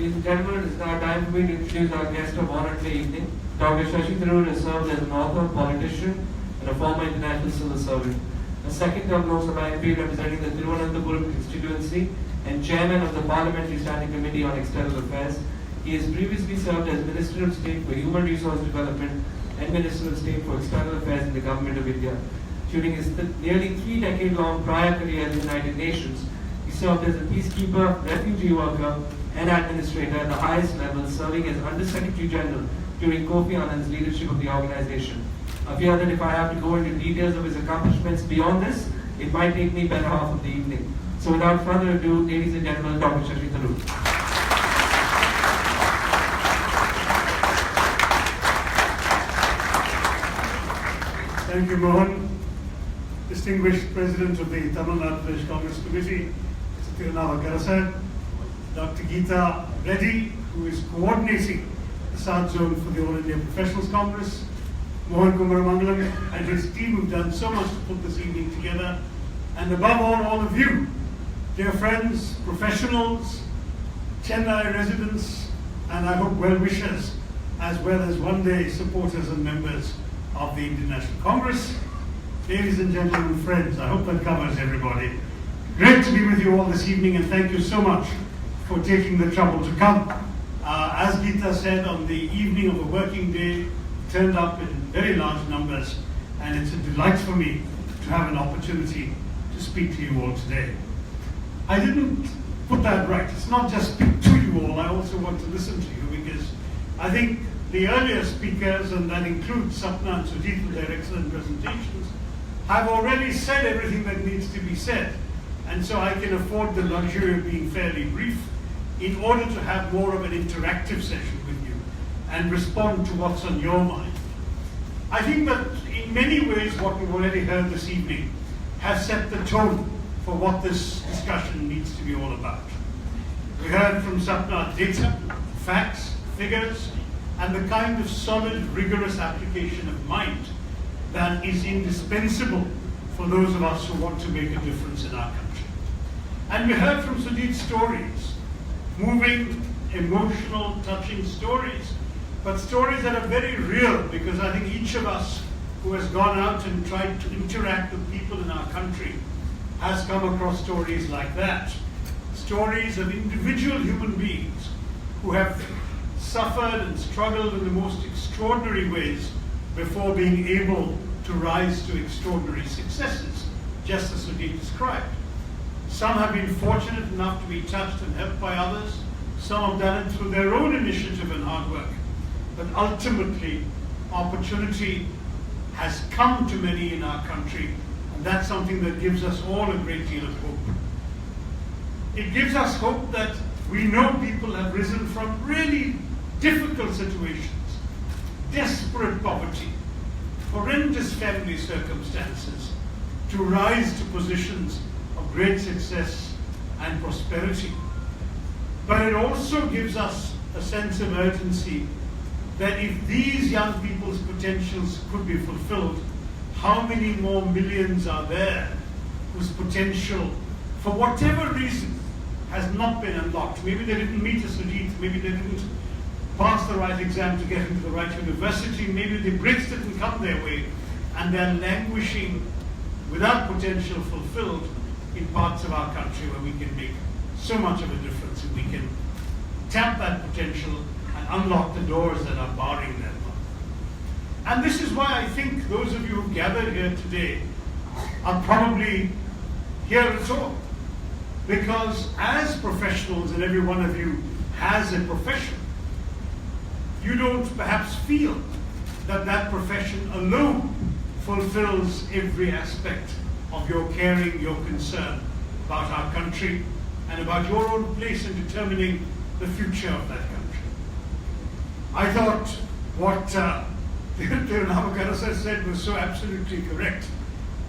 Ladies and gentlemen, it is now time for me to introduce our guest of honor today evening. Dr. Shashi Tharoor has served as an author, politician, and a former international civil servant. A second-term Lok Sabha MP representing the Thiruvananthapuram constituency and chairman of the Parliamentary Standing Committee on External Affairs. He has previously served as Minister of State for Human Resource Development and Minister of State for External Affairs in the Government of India. During his nearly 3-decade-long prior career in the United Nations, he served as a peacekeeper, refugee worker, and administrator at the highest level, serving as Under Secretary General during Kofi Annan's leadership of the organization. I fear that if I have to go into details of his accomplishments beyond this, it might take me better half of the evening. So without further ado, ladies and gentlemen, Dr. Shashi Tharoor. Thank you, Mohan. Distinguished President of the Tamil Nadu Congress Committee, Mr. Tirunava, Dr. Geeta Reddy, who is coordinating the South Zone for the All India Professionals Congress, Mohan Kumaramangalam and his team who've done so much to put this evening together, and above all of you, dear friends, professionals, Chennai residents, and I hope well-wishers, as well as one day supporters and members of the Indian National Congress. Ladies and gentlemen, friends, I hope that covers everybody. Great to be with you all this evening, and thank you so much for taking the trouble to come. As Geeta said, on the evening of a working day, turned up in very large numbers, and it's a delight for me to have an opportunity to speak to you all today. I didn't put that right. It's not just speak to you all, I also want to listen to you, because I think the earlier speakers, and that includes Sapna and Sujit with their excellent presentations, have already said everything that needs to be said. And so I can afford the luxury of being fairly brief in order to have more of an interactive session with you and respond to what's on your mind. I think that in many ways what we've already heard this evening has set the tone for what this discussion needs to be all about. We heard from Sapna data, facts, figures, and the kind of solid, rigorous application of mind that is indispensable for those of us who want to make a difference in our country. And we heard from Sujit's stories, moving, emotional, touching stories, but stories that are very real, because I think each of us who has gone out and tried to interact with people in our country has come across stories like that. Stories of individual human beings who have suffered and struggled in the most extraordinary ways before being able to rise to extraordinary successes, just as Sujit described. Some have been fortunate enough to be touched and helped by others. Some have done it through their own initiative and hard work. But ultimately, opportunity has come to many in our country, and that's something that gives us all a great deal of hope. It gives us hope that we know people have risen from really difficult situations, desperate poverty, horrendous family circumstances, to rise to positions of great success and prosperity. But it also gives us a sense of urgency that if these young people's potentials could be fulfilled, how many more millions are there whose potential, for whatever reason, has not been unlocked? Maybe they didn't meet a Sujit, maybe they didn't pass the right exam to get into the right university, maybe the bricks didn't come their way, and they're languishing without potential fulfilled in parts of our country where we can make so much of a difference, and we can tap that potential and unlock the doors that are barring them. And this is why I think those of you who gathered here today are probably here at all. Because as professionals, and every one of you has a profession, you don't perhaps feel that that profession alone fulfills every aspect of your caring, your concern about our country and about your own place in determining the future of that country. I thought what Tirunava said was so absolutely correct,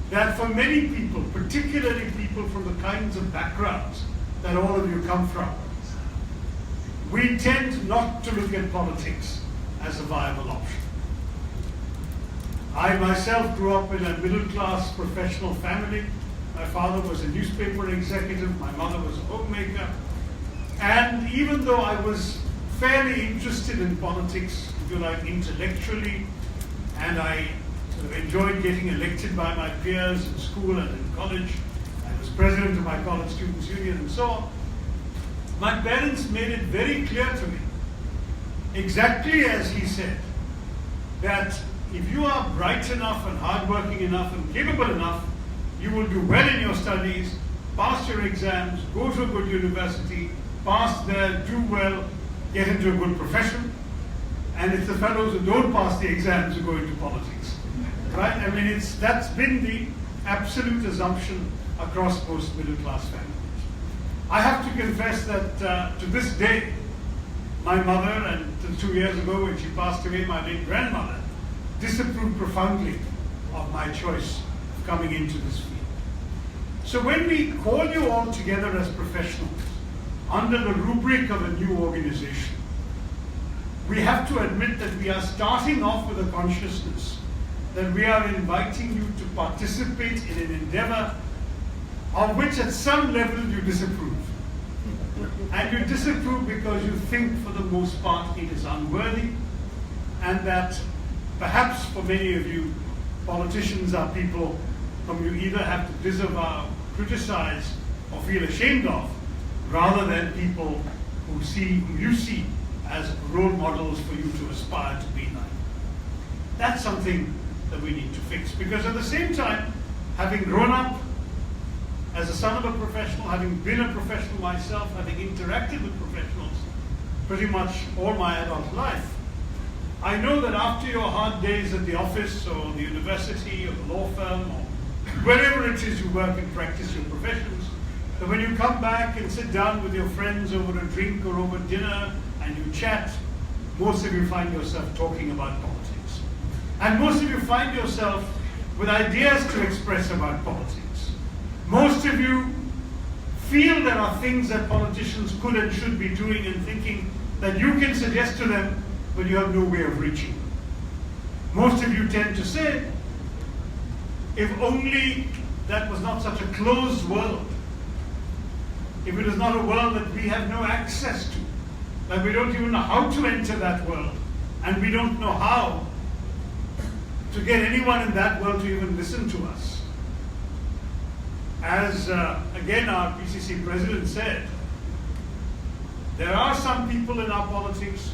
that for many people, particularly people from the kinds of backgrounds that all of you come from, we tend not to look at politics as a viable option. I myself grew up in a middle-class professional family. My father was a newspaper executive, my mother was a homemaker. And even though I was fairly interested in politics, if you like, intellectually, and I sort of enjoyed getting elected by my peers in school and in college, I was president of my college students' union and so on, my parents made it very clear to me, exactly as he said, that if you are bright enough and hardworking enough and capable enough, you will do well in your studies, pass your exams, go to a good university, pass there, do well, get into a good profession. And it's the fellows who don't pass the exams who go into politics. Right? I mean, that's been the absolute assumption across most middle class families. I have to confess that to this day, my mother, and 2 years ago when she passed away, my late grandmother, disapproved profoundly of my choice of coming into this field. So when we call you all together as professionals under the rubric of a new organization, we have to admit that we are starting off with a consciousness that we are inviting you to participate in an endeavor of which at some level you disapprove. And you disapprove because you think for the most part it is unworthy, and that perhaps for many of you, politicians are people whom you either have to disavow, criticize, or feel ashamed of, rather than people whom you see as role models for you to aspire to be like. That's something that we need to fix, because at the same time, having grown up as a son of a professional, having been a professional myself, having interacted with professionals pretty much all my adult life, I know that after your hard days at the office or the university or the law firm or wherever it is you work and practice your professions, that when you come back and sit down with your friends over a drink or over dinner and you chat, most of you find yourself talking about politics. And most of you find yourself with ideas to express about politics. Most of you feel there are things that politicians could and should be doing and thinking that you can suggest to them, but you have no way of reaching them. Most of you tend to say, if only that was not such a closed world, if it is not a world that we have no access to, that we don't even know how to enter that world, and we don't know how to get anyone in that world to even listen to us. As again our PCC president said, there are some people in our politics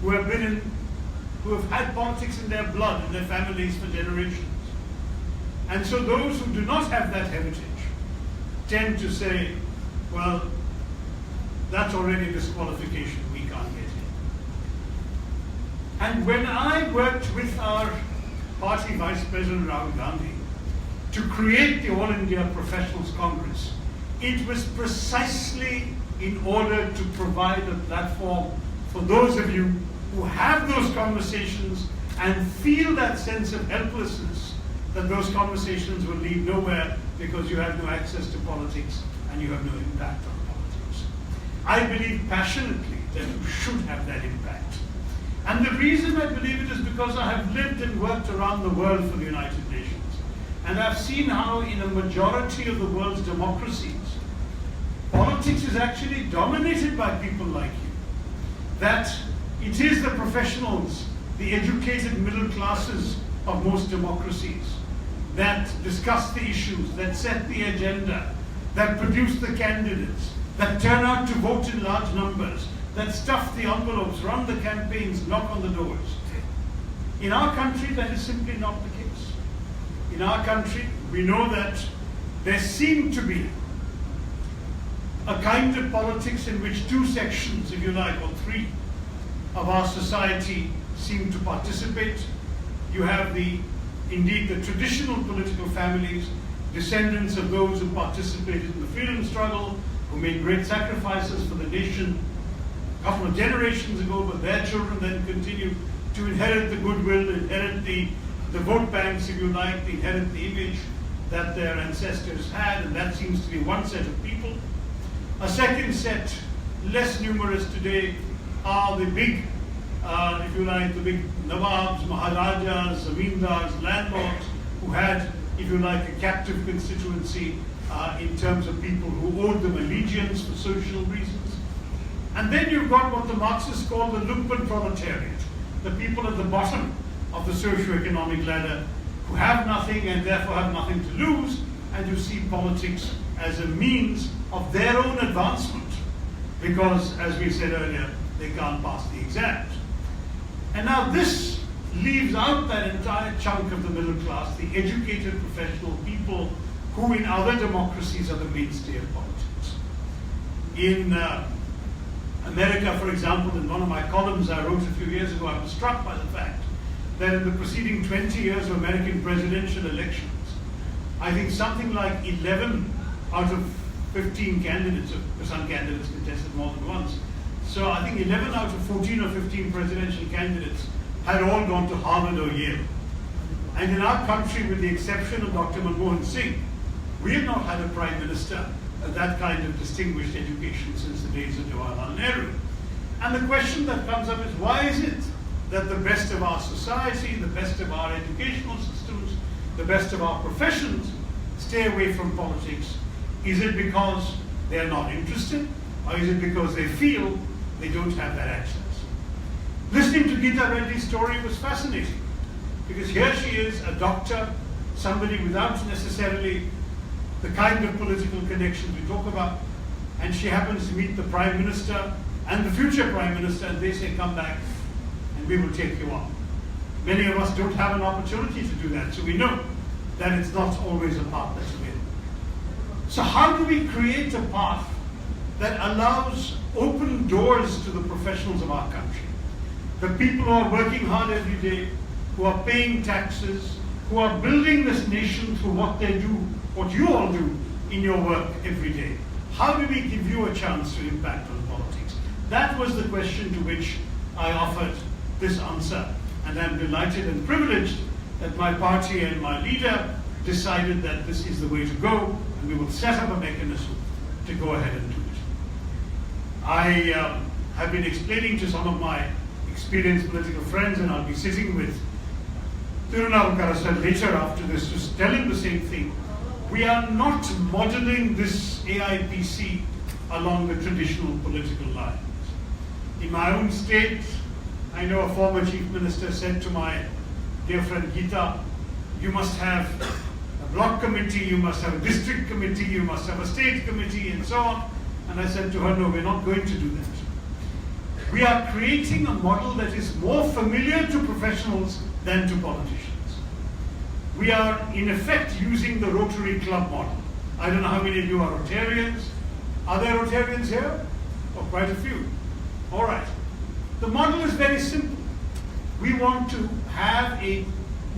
who have had politics in their blood, in their families for generations. And so those who do not have that heritage tend to say, well, that's already disqualification, we can't get in. And when I worked with our party Vice President Rahul Gandhi to create the All India Professionals Congress, it was precisely in order to provide a platform for those of you who have those conversations and feel that sense of helplessness that those conversations will lead nowhere because you have no access to politics and you have no impact on politics. I believe passionately that you should have that impact. And the reason I believe it is because I have lived and worked around the world for the United Nations. And I've seen how in a majority of the world's democracies, politics is actually dominated by people like you. That it is the professionals, the educated middle classes of most democracies that discuss the issues, that set the agenda, that produce the candidates, that turn out to vote in large numbers, that stuff the envelopes, run the campaigns, knock on the doors. In our country, that is simply not the case. In our country, we know that there seem to be a kind of politics in which two sections, if you like, or three of our society seem to participate. You have indeed the traditional political families, descendants of those who participated in the freedom struggle, who made great sacrifices for the nation a couple of generations ago, but their children then continue to inherit the goodwill, inherit the vote banks, if you like, inherit the image that their ancestors had, and that seems to be one set of people. A second set, less numerous today, are the big, if you like, the big Nawabs, Maharajas, Zamindars, landlords, who had, if you like, a captive constituency in terms of people who owed them allegiance for social reasons. And then you've got what the Marxists call the lumpen proletariat, the people at the bottom of the socio-economic ladder who have nothing and therefore have nothing to lose, and who see politics as a means of their own advancement because, as we said earlier, they can't pass the exams. And now this leaves out that entire chunk of the middle class, the educated professional people who in other democracies are the mainstay of politics. In America, for example, in one of my columns I wrote a few years ago, I was struck by the fact that in the preceding 20 years of American presidential elections, I think something like 11 out of 15 candidates, some candidates contested more than once, so I think 11 out of 14 or 15 presidential candidates had all gone to Harvard or Yale. And in our country, with the exception of Dr. Manmohan Singh, we have not had a prime minister of that kind of distinguished education since the days of Jawaharlal Nehru. And the question that comes up is, why is it that the best of our society, the best of our educational systems, the best of our professions stay away from politics? Is it because they are not interested, or is it because they feel they don't have that access? Listening to Geeta Reddy's story was fascinating, because here she is, a doctor, somebody without necessarily the kind of political connections we talk about, and she happens to meet the Prime Minister and the future Prime Minister, and they say, come back and we will take you on. Many of us don't have an opportunity to do that, so we know that it's not always a path that's available. So how do we create a path that allows open doors to the professionals of our country? The people who are working hard every day, who are paying taxes, who are building this nation through what they do, what you all do in your work every day. How do we give you a chance to impact on politics? That was the question to which I offered this answer. And I'm delighted and privileged that my party and my leader decided that this is the way to go, and we will set up a mechanism to go ahead and do it. I have been explaining to some of my experienced political friends, and I'll be sitting with Tharoor later after this, just telling the same thing. We are not modeling this AIPC along the traditional political lines. In my own state, I know a former chief minister said to my dear friend Geeta, you must have a block committee, you must have a district committee, you must have a state committee, and so on. And I said to her, no, we're not going to do that. We are creating a model that is more familiar to professionals than to politicians. We are, in effect, using the Rotary Club model. I don't know how many of you are Rotarians. Are there Rotarians here? Oh, quite a few. All right. The model is very simple. We want to have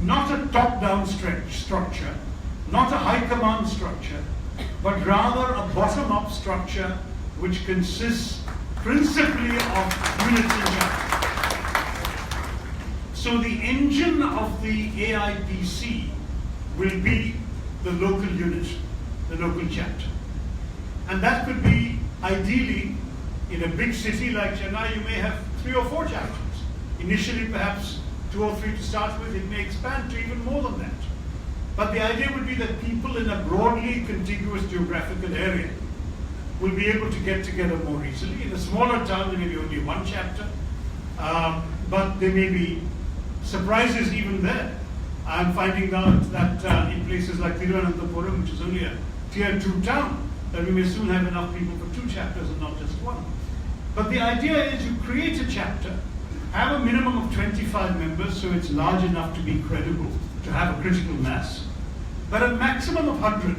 not a top-down structure, not a high command structure, but rather a bottom-up structure which consists principally of units and chapters. So the engine of the AIPC will be the local unit, the local chapter. And that could be, ideally, in a big city like Chennai, you may have 3 or 4 chapters. Initially, perhaps 2 or 3 to start with. It may expand to even more than that. But the idea would be that people in a broadly contiguous geographical area will be able to get together more easily. In a smaller town, there may be only 1 chapter, but there may be surprises even there. I'm finding out that in places like Thiruvananthapuram, which is only a tier 2 town, that we may soon have enough people for 2 chapters and not just 1. But the idea is you create a chapter, have a minimum of 25 members, so it's large enough to be credible, to have a critical mass. But a maximum of 100.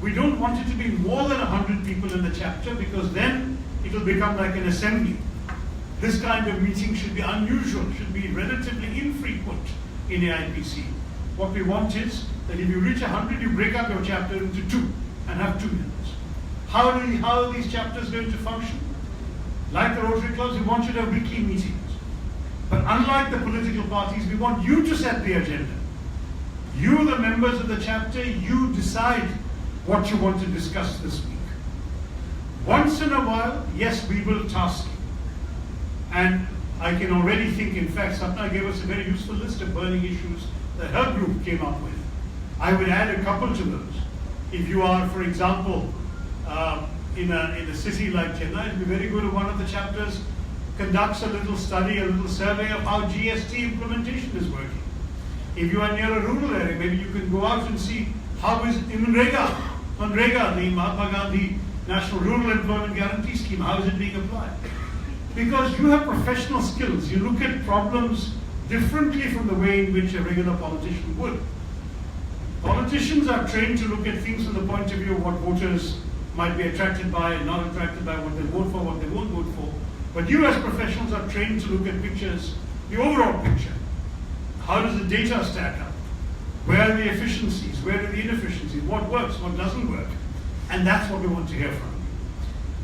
We don't want it to be more than 100 people in the chapter, because then it will become like an assembly. This kind of meeting should be unusual, should be relatively infrequent in AIPC. What we want is that if you reach 100, you break up your chapter into 2 and have 2 units. How are these chapters going to function? Like the Rotary Clubs, we want you to have weekly meetings. But unlike the political parties, we want you to set the agenda. You, the members of the chapter, you decide what you want to discuss this week. Once in a while, yes, we will task you. And I can already think, in fact, Sapna gave us a very useful list of burning issues that her group came up with. I would add a couple to those. If you are, for example, in a city like Chennai, it would be very good if one of the chapters conducts a little study, a little survey of how GST implementation is working. If you are near a rural area, maybe you can go out and see how is Manrega, the Mahatma Gandhi National Rural Employment Guarantee Scheme, how is it being applied? Because you have professional skills. You look at problems differently from the way in which a regular politician would. Politicians are trained to look at things from the point of view of what voters might be attracted by and not attracted by, what they vote for, what they won't vote for. But you as professionals are trained to look at pictures, the overall picture. How does the data stack up? Where are the efficiencies? Where are the inefficiencies? What works? What doesn't work? And that's what we want to hear from you.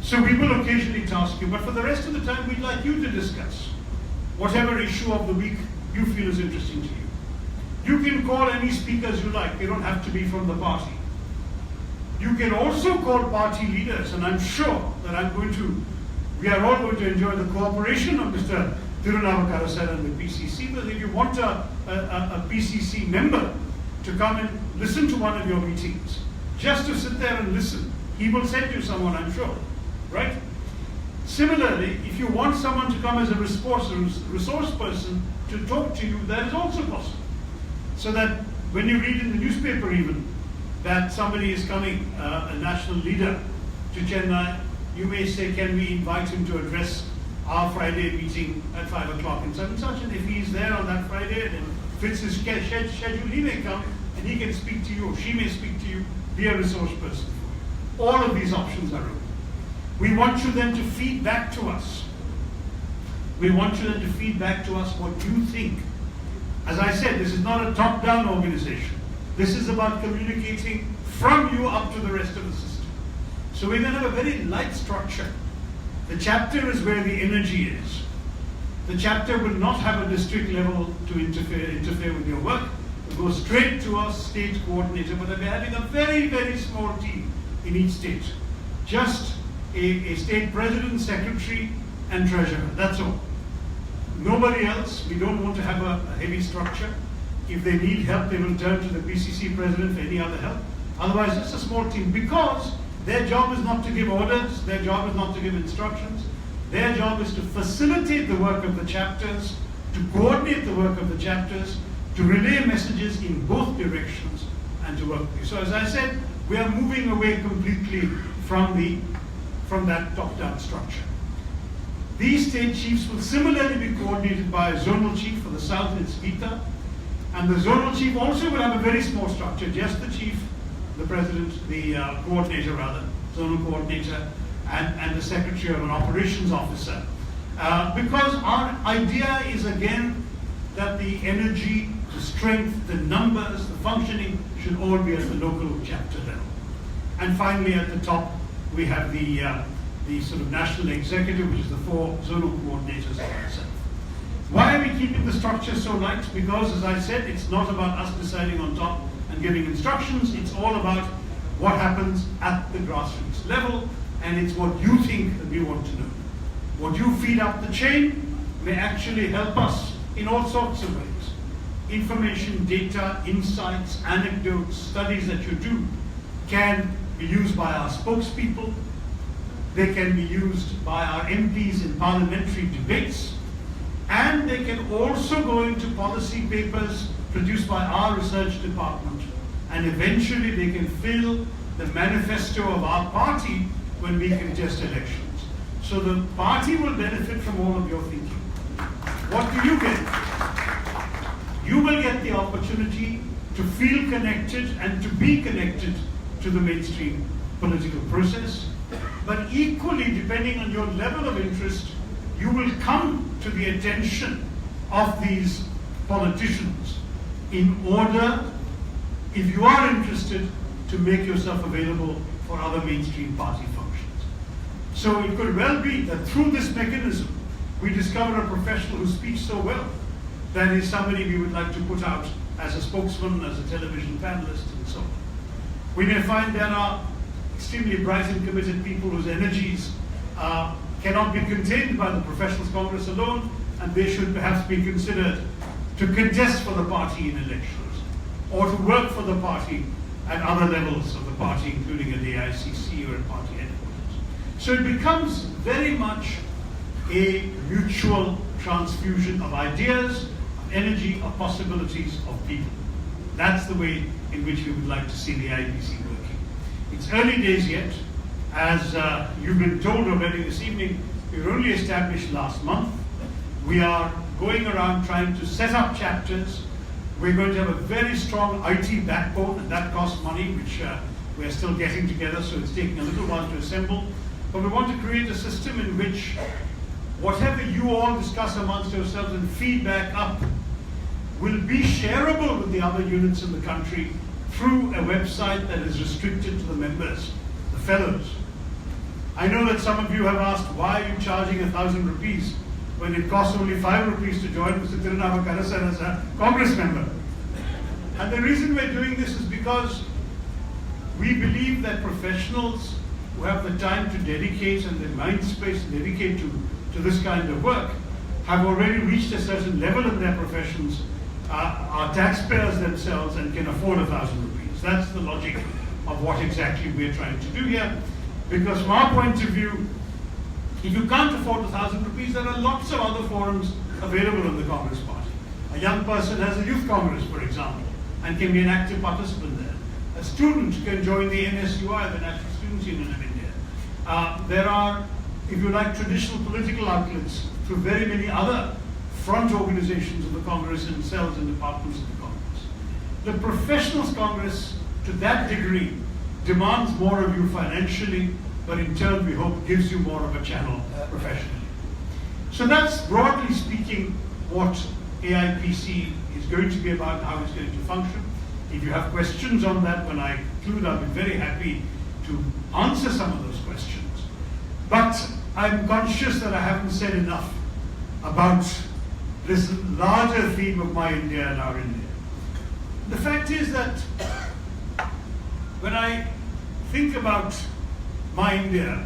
So we will occasionally task you, but for the rest of the time, we'd like you to discuss whatever issue of the week you feel is interesting to you. You can call any speakers you like. They don't have to be from the party. You can also call party leaders, and I'm sure that we are all going to enjoy the cooperation of Mr. Tirunavakarasar and the PCC, but if you want a PCC member to come and listen to one of your meetings, just to sit there and listen, he will send you someone, I'm sure, right? Similarly, if you want someone to come as a resource person to talk to you, that is also possible. So that when you read in the newspaper even that somebody is coming, a national leader, to Chennai, you may say, can we invite him to address our Friday meeting at 5 o'clock and such, and if he's there on that Friday and it fits his schedule, he may come and he can speak to you, or she may speak to you, be a resource person for you. All of these options are open. We want you then to feed back to us. We want you then to feed back to us what you think. As I said, this is not a top-down organization. This is about communicating from you up to the rest of the system. So we're going to have a very light structure. The chapter is where the energy is. The chapter will not have a district level to interfere with your work. It will go straight to our state coordinator, but we're having a very, very small team in each state. Just a state president, secretary, and treasurer. That's all. Nobody else. We don't want to have a heavy structure. If they need help, they will turn to the PCC president for any other help. Otherwise, it's a small team, because their job is not to give orders, their job is not to give instructions. Their job is to facilitate the work of the chapters, to coordinate the work of the chapters, to relay messages in both directions, and to work with you. So as I said, we are moving away completely from that top-down structure. These state chiefs will similarly be coordinated by a zonal chief. For the south, it's Gita. And the zonal chief also will have a very small structure, just the chief, the president, the coordinator rather, zonal coordinator, and the secretary or an operations officer. Because our idea is, again, that the energy, the strength, the numbers, the functioning should all be at the local chapter level. And finally, at the top, we have the sort of national executive, which is the 4 zonal coordinators of myself. Why are we keeping the structure so light? Because, as I said, it's not about us deciding on top and giving instructions. It's all about what happens at the grassroots level, and it's what you think that we want to know. What you feed up the chain may actually help us in all sorts of ways. Information, data, insights, anecdotes, studies that you do can be used by our spokespeople. They can be used by our MPs in parliamentary debates. And they can also go into policy papers produced by our research department. And eventually they can fill the manifesto of our party when we contest elections. So the party will benefit from all of your thinking. What do you get? You will get the opportunity to feel connected and to be connected to the mainstream political process. But equally, depending on your level of interest, you will come to the attention of these politicians in order, if you are interested, to make yourself available for other mainstream party functions. So it could well be that through this mechanism, we discover a professional who speaks so well that is somebody we would like to put out as a spokesman, as a television panelist, and so on. We may find there are extremely bright and committed people whose energies cannot be contained by the Professionals Congress alone, and they should perhaps be considered to contest for the party in elections, or to work for the party at other levels of the party, including at the AIPC or at party headquarters. So it becomes very much a mutual transfusion of ideas, of energy, of possibilities, of people. That's the way in which we would like to see the AIPC working. It's early days yet. As you've been told already this evening, we were only established last month. We are going around trying to set up chapters. We're going to have a very strong IT backbone, and that costs money, which we're still getting together, so it's taking a little while to assemble. But we want to create a system in which whatever you all discuss amongst yourselves and feedback up will be shareable with the other units in the country through a website that is restricted to the members, the fellows. I know that some of you have asked, why are you charging 1,000 rupees when it costs only 5 rupees to join Mr. Tirunava Karasan as a Congress member? And the reason we're doing this is because we believe that professionals who have the time to dedicate and the mind space to dedicate to this kind of work have already reached a certain level in their professions, are taxpayers themselves and can afford 1,000 rupees. That's the logic of what exactly we're trying to do here. Because from our point of view, if you can't afford 1,000 rupees, there are lots of other forums available in the Congress Party. A young person has a youth congress, for example, and can be an active participant there. A student can join the NSUI, the National Students' Union of India. There are, if you like, traditional political outlets through very many other front organizations of the Congress and cells and departments of the Congress. The Professionals Congress, to that degree, demands more of you financially, but in turn, we hope, gives you more of a channel professionally. So that's, broadly speaking, what AIPC is going to be about, how it's going to function. If you have questions on that, when I conclude, I'll be very happy to answer some of those questions. But I'm conscious that I haven't said enough about this larger theme of My India and Our India. The fact is that when I think about My India,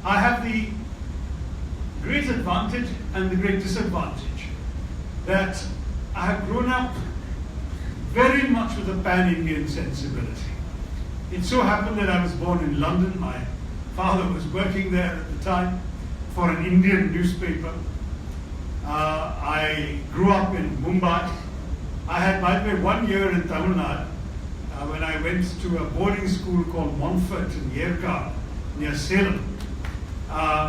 I have the great advantage and the great disadvantage that I have grown up very much with a pan-Indian sensibility. It so happened that I was born in London. My father was working there at the time for an Indian newspaper. I grew up in Mumbai. I had, by the way, 1 year in Tamil Nadu when I went to a boarding school called Montfort in Yerka, near Salem. I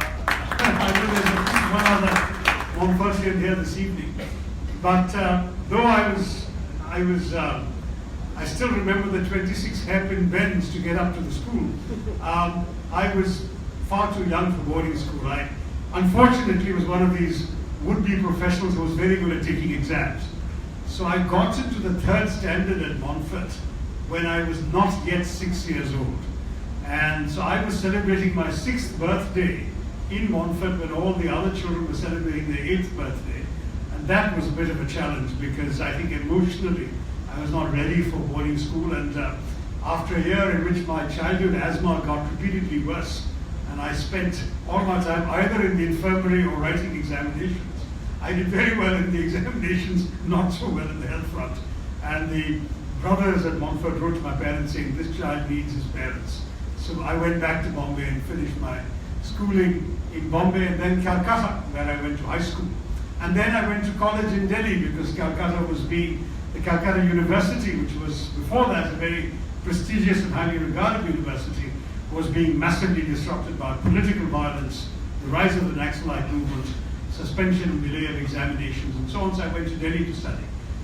know there's one other Montfortian here this evening. But though I still remember the 26 hairpin bends to get up to the school. I was far too young for boarding school. I unfortunately was one of these would-be professionals who was very good at taking exams. So I got into the 3rd standard at Montfort when I was not yet 6 years old. And so I was celebrating my 6th birthday in Montfort when all the other children were celebrating their 8th birthday. And that was a bit of a challenge because I think emotionally I was not ready for boarding school. And after a year in which my childhood asthma got repeatedly worse, and I spent all my time either in the infirmary or writing examinations, I did very well in the examinations, not so well in the health front. And the brothers at Montfort wrote to my parents saying, this child needs his parents. So I went back to Bombay and finished my schooling in Bombay and then Calcutta, where I went to high school. And then I went to college in Delhi because Calcutta was being, the Calcutta University, which was before that a very prestigious and highly regarded university, was being massively disrupted by political violence, the rise of the Naxalite movement, suspension and delay of examinations and so on. So I went to Delhi to study.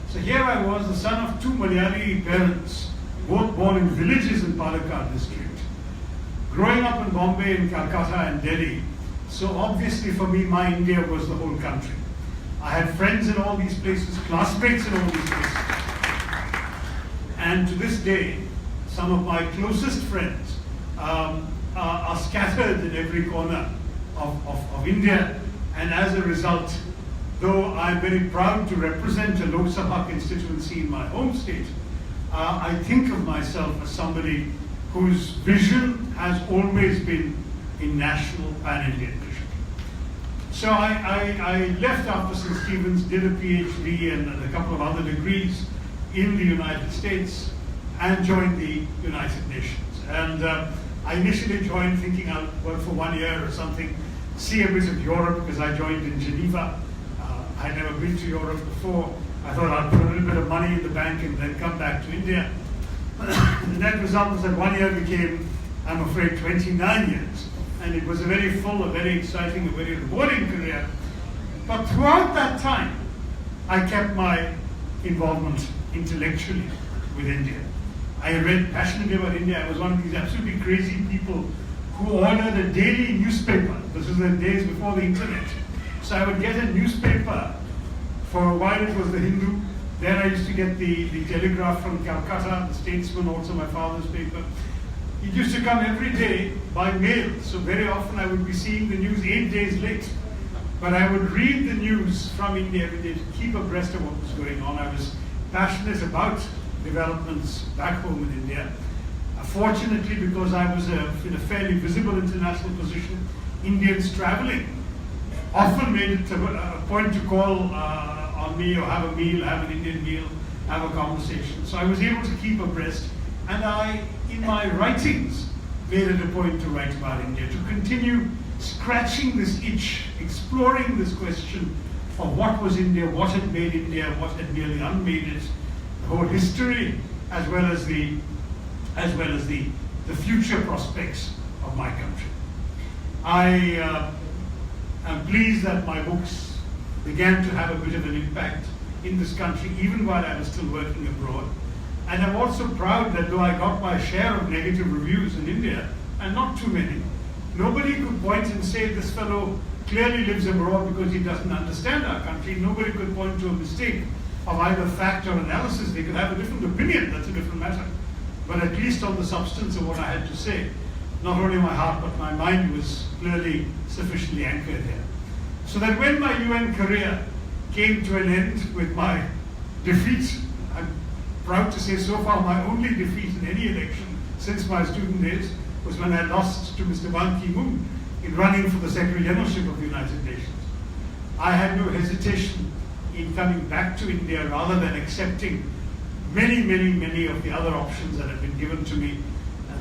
So here I was, the son of 2 Malayali parents, both born in villages in Palakkad district, growing up in Bombay, in Calcutta and Delhi. So obviously for me, My India was the whole country. I had friends in all these places, classmates in all these places. And to this day, some of my closest friends are scattered in every corner of India. And as a result, though I'm very proud to represent a Lok Sabha constituency in my home state, I think of myself as somebody whose vision has always been in national pan-Indian vision. So I left after St. Stephen's, did a PhD and a couple of other degrees in the United States and joined the United Nations. And I initially joined thinking I'll work for 1 year or something, see a bit of Europe because I joined in Geneva. I had never been to Europe before. I thought I'd put a little bit of money in the bank and then come back to India. The net result was that 1 year became, I'm afraid, 29 years. And it was a very full, a very exciting, a very rewarding career. But throughout that time, I kept my involvement intellectually with India. I read passionately about India. I was one of these absolutely crazy people who ordered a daily newspaper. This was the days before the internet. So I would get a newspaper. For a while it was the Hindu. Then I used to get the Telegraph from Calcutta, the Statesman, also my father's paper. It used to come every day by mail. So very often I would be seeing the news 8 days late. But I would read the news from India every day to keep abreast of what was going on. I was passionate about developments back home in India. Fortunately, because I was in a fairly visible international position, Indians traveling often made it a point to call on me or have a meal, have an Indian meal, have a conversation. So I was able to keep abreast. And I, in my writings, made it a point to write about India, to continue scratching this itch, exploring this question of what was India, what had made India, what had nearly unmade it, the whole history, as well as the future prospects of my country. I am pleased that my books began to have a bit of an impact in this country, even while I was still working abroad. And I'm also proud that though I got my share of negative reviews in India, and not too many, nobody could point and say this fellow clearly lives abroad because he doesn't understand our country. Nobody could point to a mistake of either fact or analysis. They could have a different opinion, that's a different matter. But at least on the substance of what I had to say, not only my heart but my mind was clearly sufficiently anchored here. So that when my UN career came to an end with my defeat, I'm proud to say so far my only defeat in any election since my student days was when I lost to Mr. Ban Ki-moon in running for the Secretary Generalship of the United Nations. I had no hesitation in coming back to India rather than accepting many of the other options that had been given to me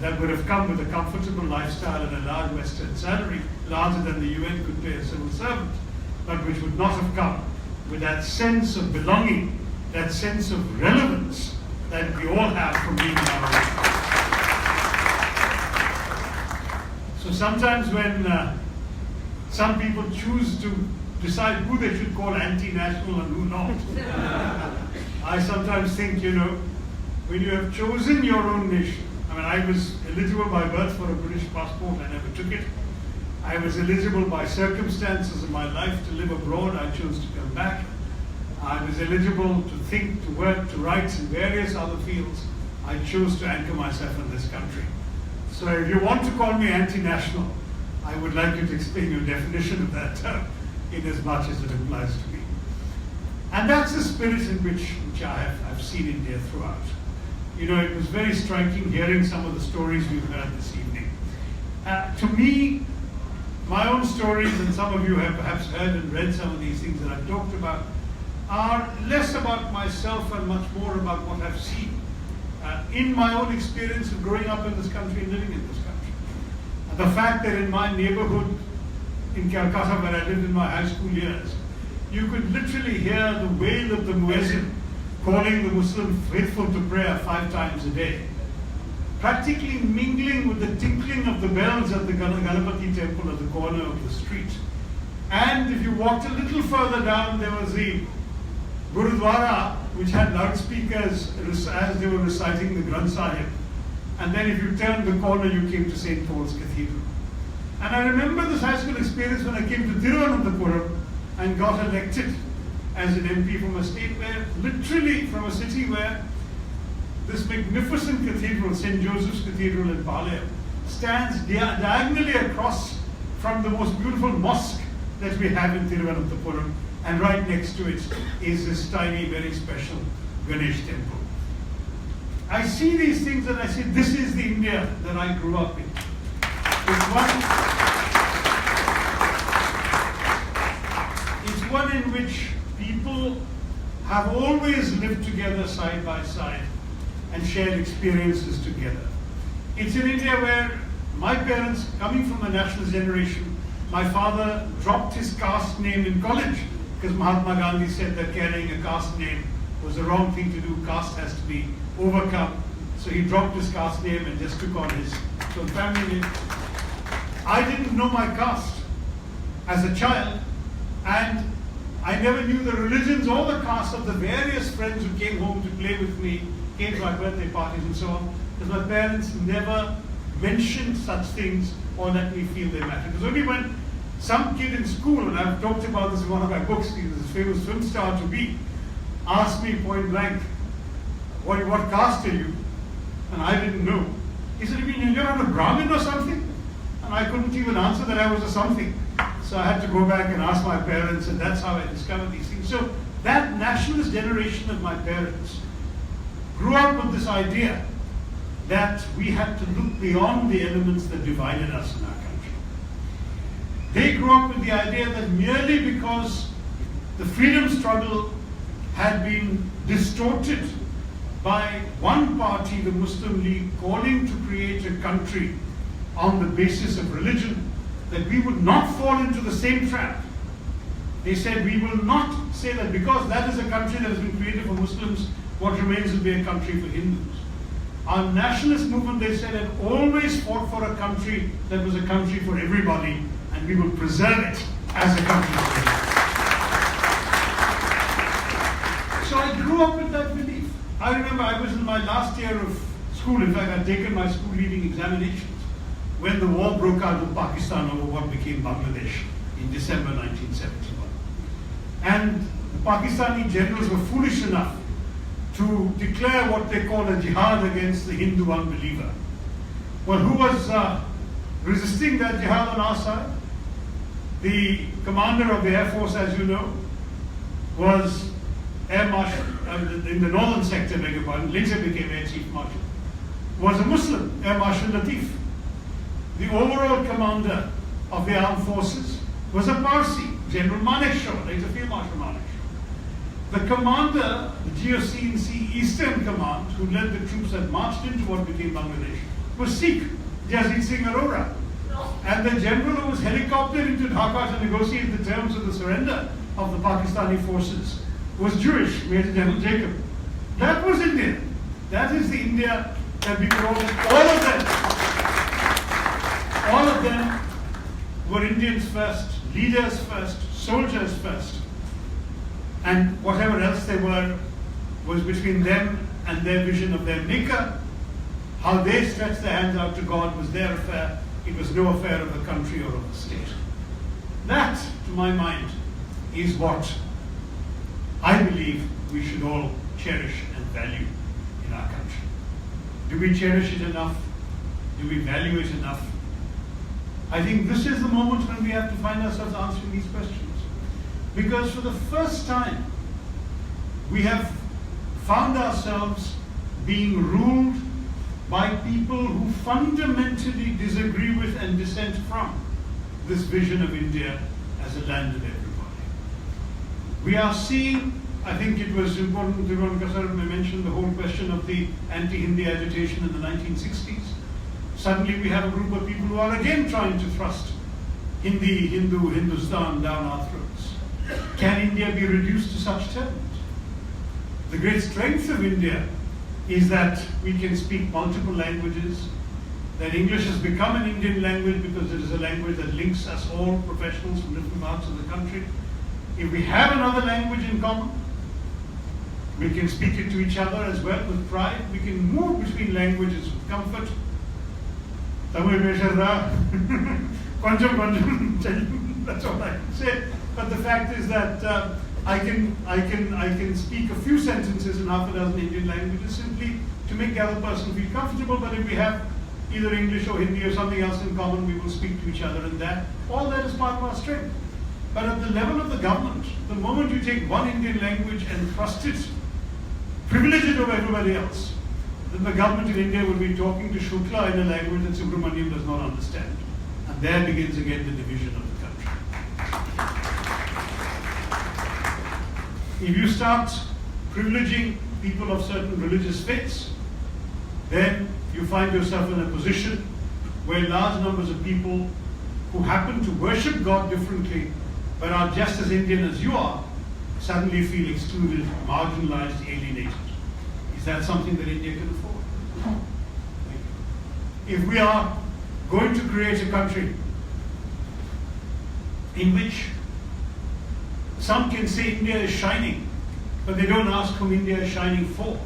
that would have come with a comfortable lifestyle and a large Western salary, larger than the UN could pay a civil servant, but which would not have come with that sense of belonging, that sense of relevance that we all have from being in our own. So sometimes when some people choose to decide who they should call anti-national and who not, I sometimes think, when you have chosen your own nation, I was eligible by birth for a British passport, I never took it. I was eligible by circumstances of my life to live abroad, I chose to come back. I was eligible to think, to work, to write in various other fields. I chose to anchor myself in this country. So if you want to call me anti-national, I would like you to explain your definition of that term in as much as it applies to me. And that's the spirit in which I've seen India throughout. It was very striking hearing some of the stories we've heard this evening. To me, my own stories, and some of you have perhaps heard and read some of these things that I've talked about, are less about myself and much more about what I've seen in my own experience of growing up in this country and living in this country. And the fact that in my neighborhood in Calcutta, where I lived in my high school years, you could literally hear the wail of the muezzin calling the Muslim faithful to prayer 5 times a day, practically mingling with the tinkling of the bells at the Ganapati temple at the corner of the street. And if you walked a little further down, there was the Gurudwara, which had loudspeakers as they were reciting the Granth Sahib. And then if you turned the corner, you came to St. Paul's Cathedral. And I remember this high school experience when I came to Thiruvananthapuram and got elected as an MP from a state where, literally from a city where this magnificent cathedral, St. Joseph's Cathedral in Palayam, stands diagonally across from the most beautiful mosque that we have in Thiruvananthapuram, and right next to it is this tiny, very special Ganesh temple. I see these things and I say, this is the India that I grew up in. It's one in which people have always lived together side by side and shared experiences together. It's an India where My parents, coming from a nationalist generation, my father dropped his caste name in college because Mahatma Gandhi said that carrying a caste name was the wrong thing to do. Caste has to be overcome. So he dropped his caste name and just took on his family name. I didn't know my caste as a child, and I never knew the religions or the castes of the various friends who came home to play with me, came to my birthday parties and so on, because my parents never mentioned such things or let me feel they mattered. It was only when some kid in school, and I've talked about this in one of my books, he was a famous film star to be, asked me point blank, what caste are you? And I didn't know. He said, you mean you're not a Brahmin or something? And I couldn't even answer that I was a something. So I had to go back and ask my parents, and that's how I discovered these things. So that nationalist generation of my parents grew up with this idea that we had to look beyond the elements that divided us in our country. They grew up with the idea that merely because the freedom struggle had been distorted by one party, the Muslim League, calling to create a country on the basis of religion, that we would not fall into the same trap. They said we will not say that because that is a country that has been created for Muslims, what remains will be a country for Hindus. Our nationalist movement, they said, had always fought for a country that was a country for everybody, and we will preserve it as a country for everybody. So I grew up with that belief. I remember I was in my last year of school. In fact, I'd taken my school leaving examinations when the war broke out with Pakistan over what became Bangladesh in December 1971. And the Pakistani generals were foolish enough to declare what they call a jihad against the Hindu unbeliever. Well, who was resisting that jihad on our side? The commander of the Air Force, as you know, was Air Marshal, in the northern sector, beg your pardon, later became Air Chief Marshal, was a Muslim, Air Marshal Latif. The overall commander of the armed forces was a Parsi, General Manekshaw, later Field Marshal Manekshaw. The commander, the GOC&C Eastern Command, who led the troops that marched into what became Bangladesh, was Sikh, Jazid Singh Arora. And the general who was helicoptered into Dhaka to negotiate the terms of the surrender of the Pakistani forces was Jewish, Major General Jacob. That was India. That is the India that we grew up with. All of them were Indians first, leaders first, soldiers first. And whatever else they were was between them and their vision of their maker. How they stretched their hands out to God was their affair. It was no affair of the country or of the state. That, to my mind, is what I believe we should all cherish and value in our country. Do we cherish it enough? Do we value it enough? I think this is the moment when we have to find ourselves answering these questions. Because for the first time, we have found ourselves being ruled by people who fundamentally disagree with and dissent from this vision of India as a land of everybody. We are seeing, I think it was important, Tharoor Prof mentioned the whole question of the anti-Hindi agitation in the 1960s. Suddenly we have a group of people who are again trying to thrust Hindi, Hindu, Hindustan down our throats. Can India be reduced to such terms? The great strength of India is that we can speak multiple languages, that English has become an Indian language because it is a language that links us all, professionals from different parts of the country. If we have another language in common, we can speak it to each other as well with pride. We can move between languages with comfort. Tamil that's all I can say. But the fact is that I can speak a few sentences in half a dozen Indian languages simply to make the other person feel comfortable. But if we have either English or Hindi or something else in common, we will speak to each other, and that all that is part of our strength. But at the level of the government, the moment you take one Indian language and thrust it, privilege it over everybody else, then the government in India will be talking to Shukla in a language that Subramaniam does not understand. And there begins again the division of the country. If you start privileging people of certain religious faiths, then you find yourself in a position where large numbers of people who happen to worship God differently but are just as Indian as you are suddenly feel excluded, marginalized, alienated. Is that something that India can afford? If we are going to create a country in which some can say India is shining, but they don't ask whom India is shining for.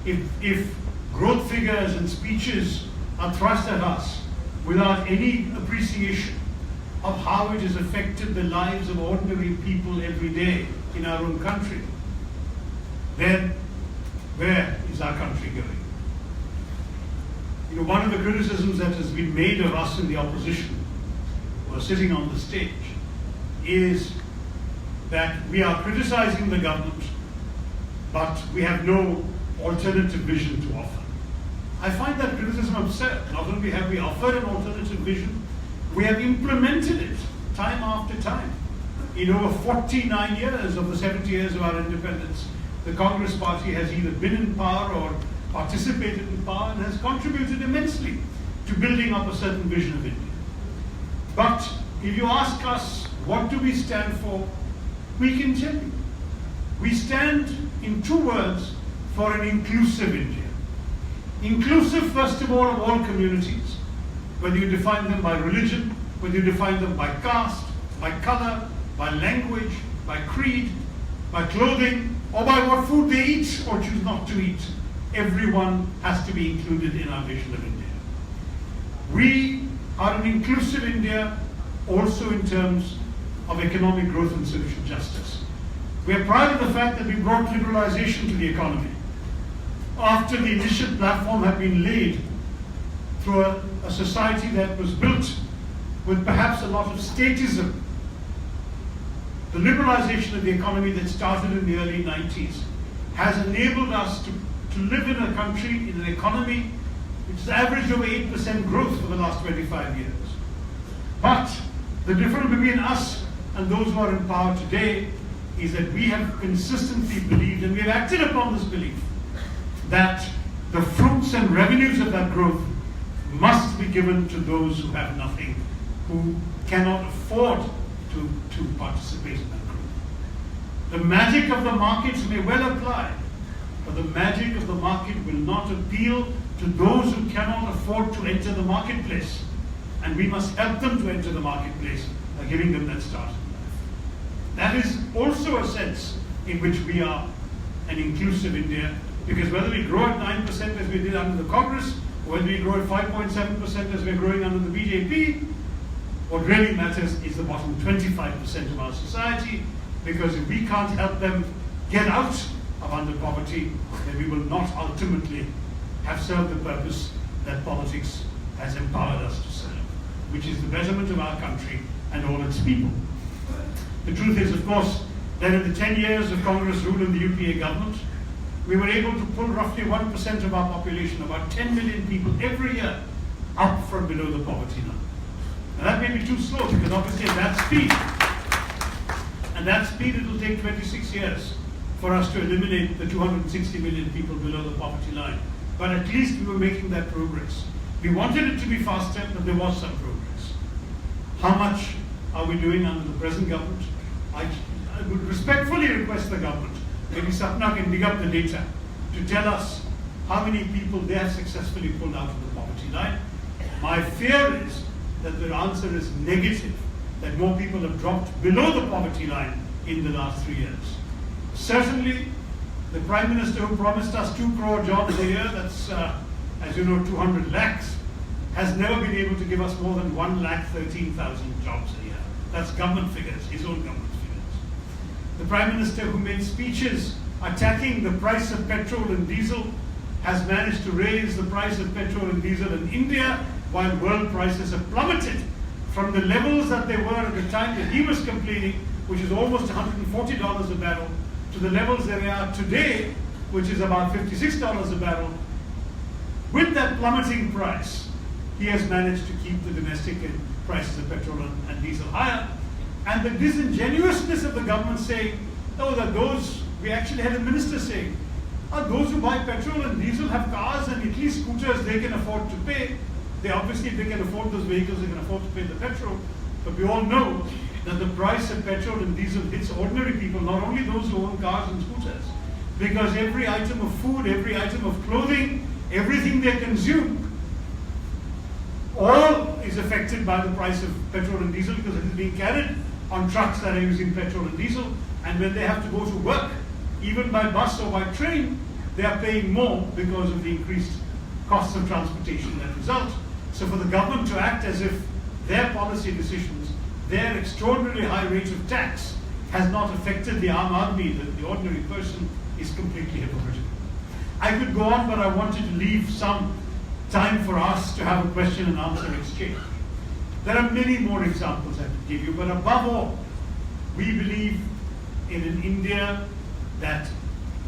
If growth figures and speeches are thrust at us without any appreciation of how it has affected the lives of ordinary people every day in our own country, then where is our country going? You know, one of the criticisms that has been made of us in the opposition, who are sitting on the stage, is that we are criticizing the government, but we have no alternative vision to offer. I find that criticism absurd. Not only have we offered an alternative vision, we have implemented it time after time. In over 49 years of the 70 years of our independence, the Congress Party has either been in power or participated in power and has contributed immensely to building up a certain vision of India. But if you ask us, what do we stand for? We can tell you. We stand, in 2 words, for an inclusive India. Inclusive, first of all communities, whether you define them by religion, whether you define them by caste, by color, by language, by creed, by clothing, or by what food they eat or choose not to eat. Everyone has to be included in our vision of India. We are an inclusive India also in terms of economic growth and social justice. We are proud of the fact that we brought liberalization to the economy after the initial platform had been laid through a society that was built with perhaps a lot of statism. The liberalization of the economy that started in the early 90s has enabled us to live in a country, in an economy which has averaged over 8% growth for the last 25 years. But the difference between us and those who are in power today is that we have consistently believed, and we have acted upon this belief, that the fruits and revenues of that growth must be given to those who have nothing, who cannot afford to participate in that growth. The magic of the markets may well apply, but the magic of the market will not appeal to those who cannot afford to enter the marketplace. And we must help them to enter the marketplace by giving them that start in life. That is also a sense in which we are an inclusive India, because whether we grow at 9% as we did under the Congress, or whether we grow at 5.7% as we're growing under the BJP, what really matters is the bottom 25% of our society, because if we can't help them get out of under poverty, then we will not ultimately have served the purpose that politics has empowered us to serve, which is the betterment of our country and all its people. The truth is, of course, that in the 10 years of Congress rule in the UPA government, we were able to pull roughly 1% of our population, about 10 million people every year, up from below the poverty line. And that may be too slow, because obviously at that speed it will take 26 years for us to eliminate the 260 million people below the poverty line. But at least we were making that progress. We wanted it to be faster, but there was some progress. How much are we doing under the present government? I would respectfully request the government, maybe Sapna can dig up the data, to tell us how many people they have successfully pulled out of the poverty line. My fear is that the answer is negative, that more people have dropped below the poverty line in the last 3 years. Certainly, the Prime Minister who promised us 2 crore jobs a year, that's, as you know, 200 lakhs, has never been able to give us more than 1,13,000 jobs a year. That's government figures, his own government figures. The Prime Minister who made speeches attacking the price of petrol and diesel has managed to raise the price of petrol and diesel in India while world prices have plummeted from the levels that they were at the time that he was complaining, which is almost $140 a barrel, to the levels that they are today, which is about $56 a barrel. With that plummeting price, he has managed to keep the domestic prices of petrol and diesel higher. And the disingenuousness of the government saying, oh, that those, we actually had a minister saying, oh, those who buy petrol and diesel have cars and at least scooters they can afford to pay. They obviously, if they can afford those vehicles, they can afford to pay the petrol. But we all know that the price of petrol and diesel hits ordinary people, not only those who own cars and scooters. Because every item of food, every item of clothing, everything they consume, all is affected by the price of petrol and diesel, because it is being carried on trucks that are using petrol and diesel. And when they have to go to work, even by bus or by train, they are paying more because of the increased costs of transportation that result. So for the government to act as if their policy decisions, their extraordinarily high rate of tax, has not affected the Aam Aadmi, the ordinary person, is completely hypocritical. I could go on, but I wanted to leave some time for us to have a question and answer exchange. There are many more examples I could give you, but above all, we believe in an India that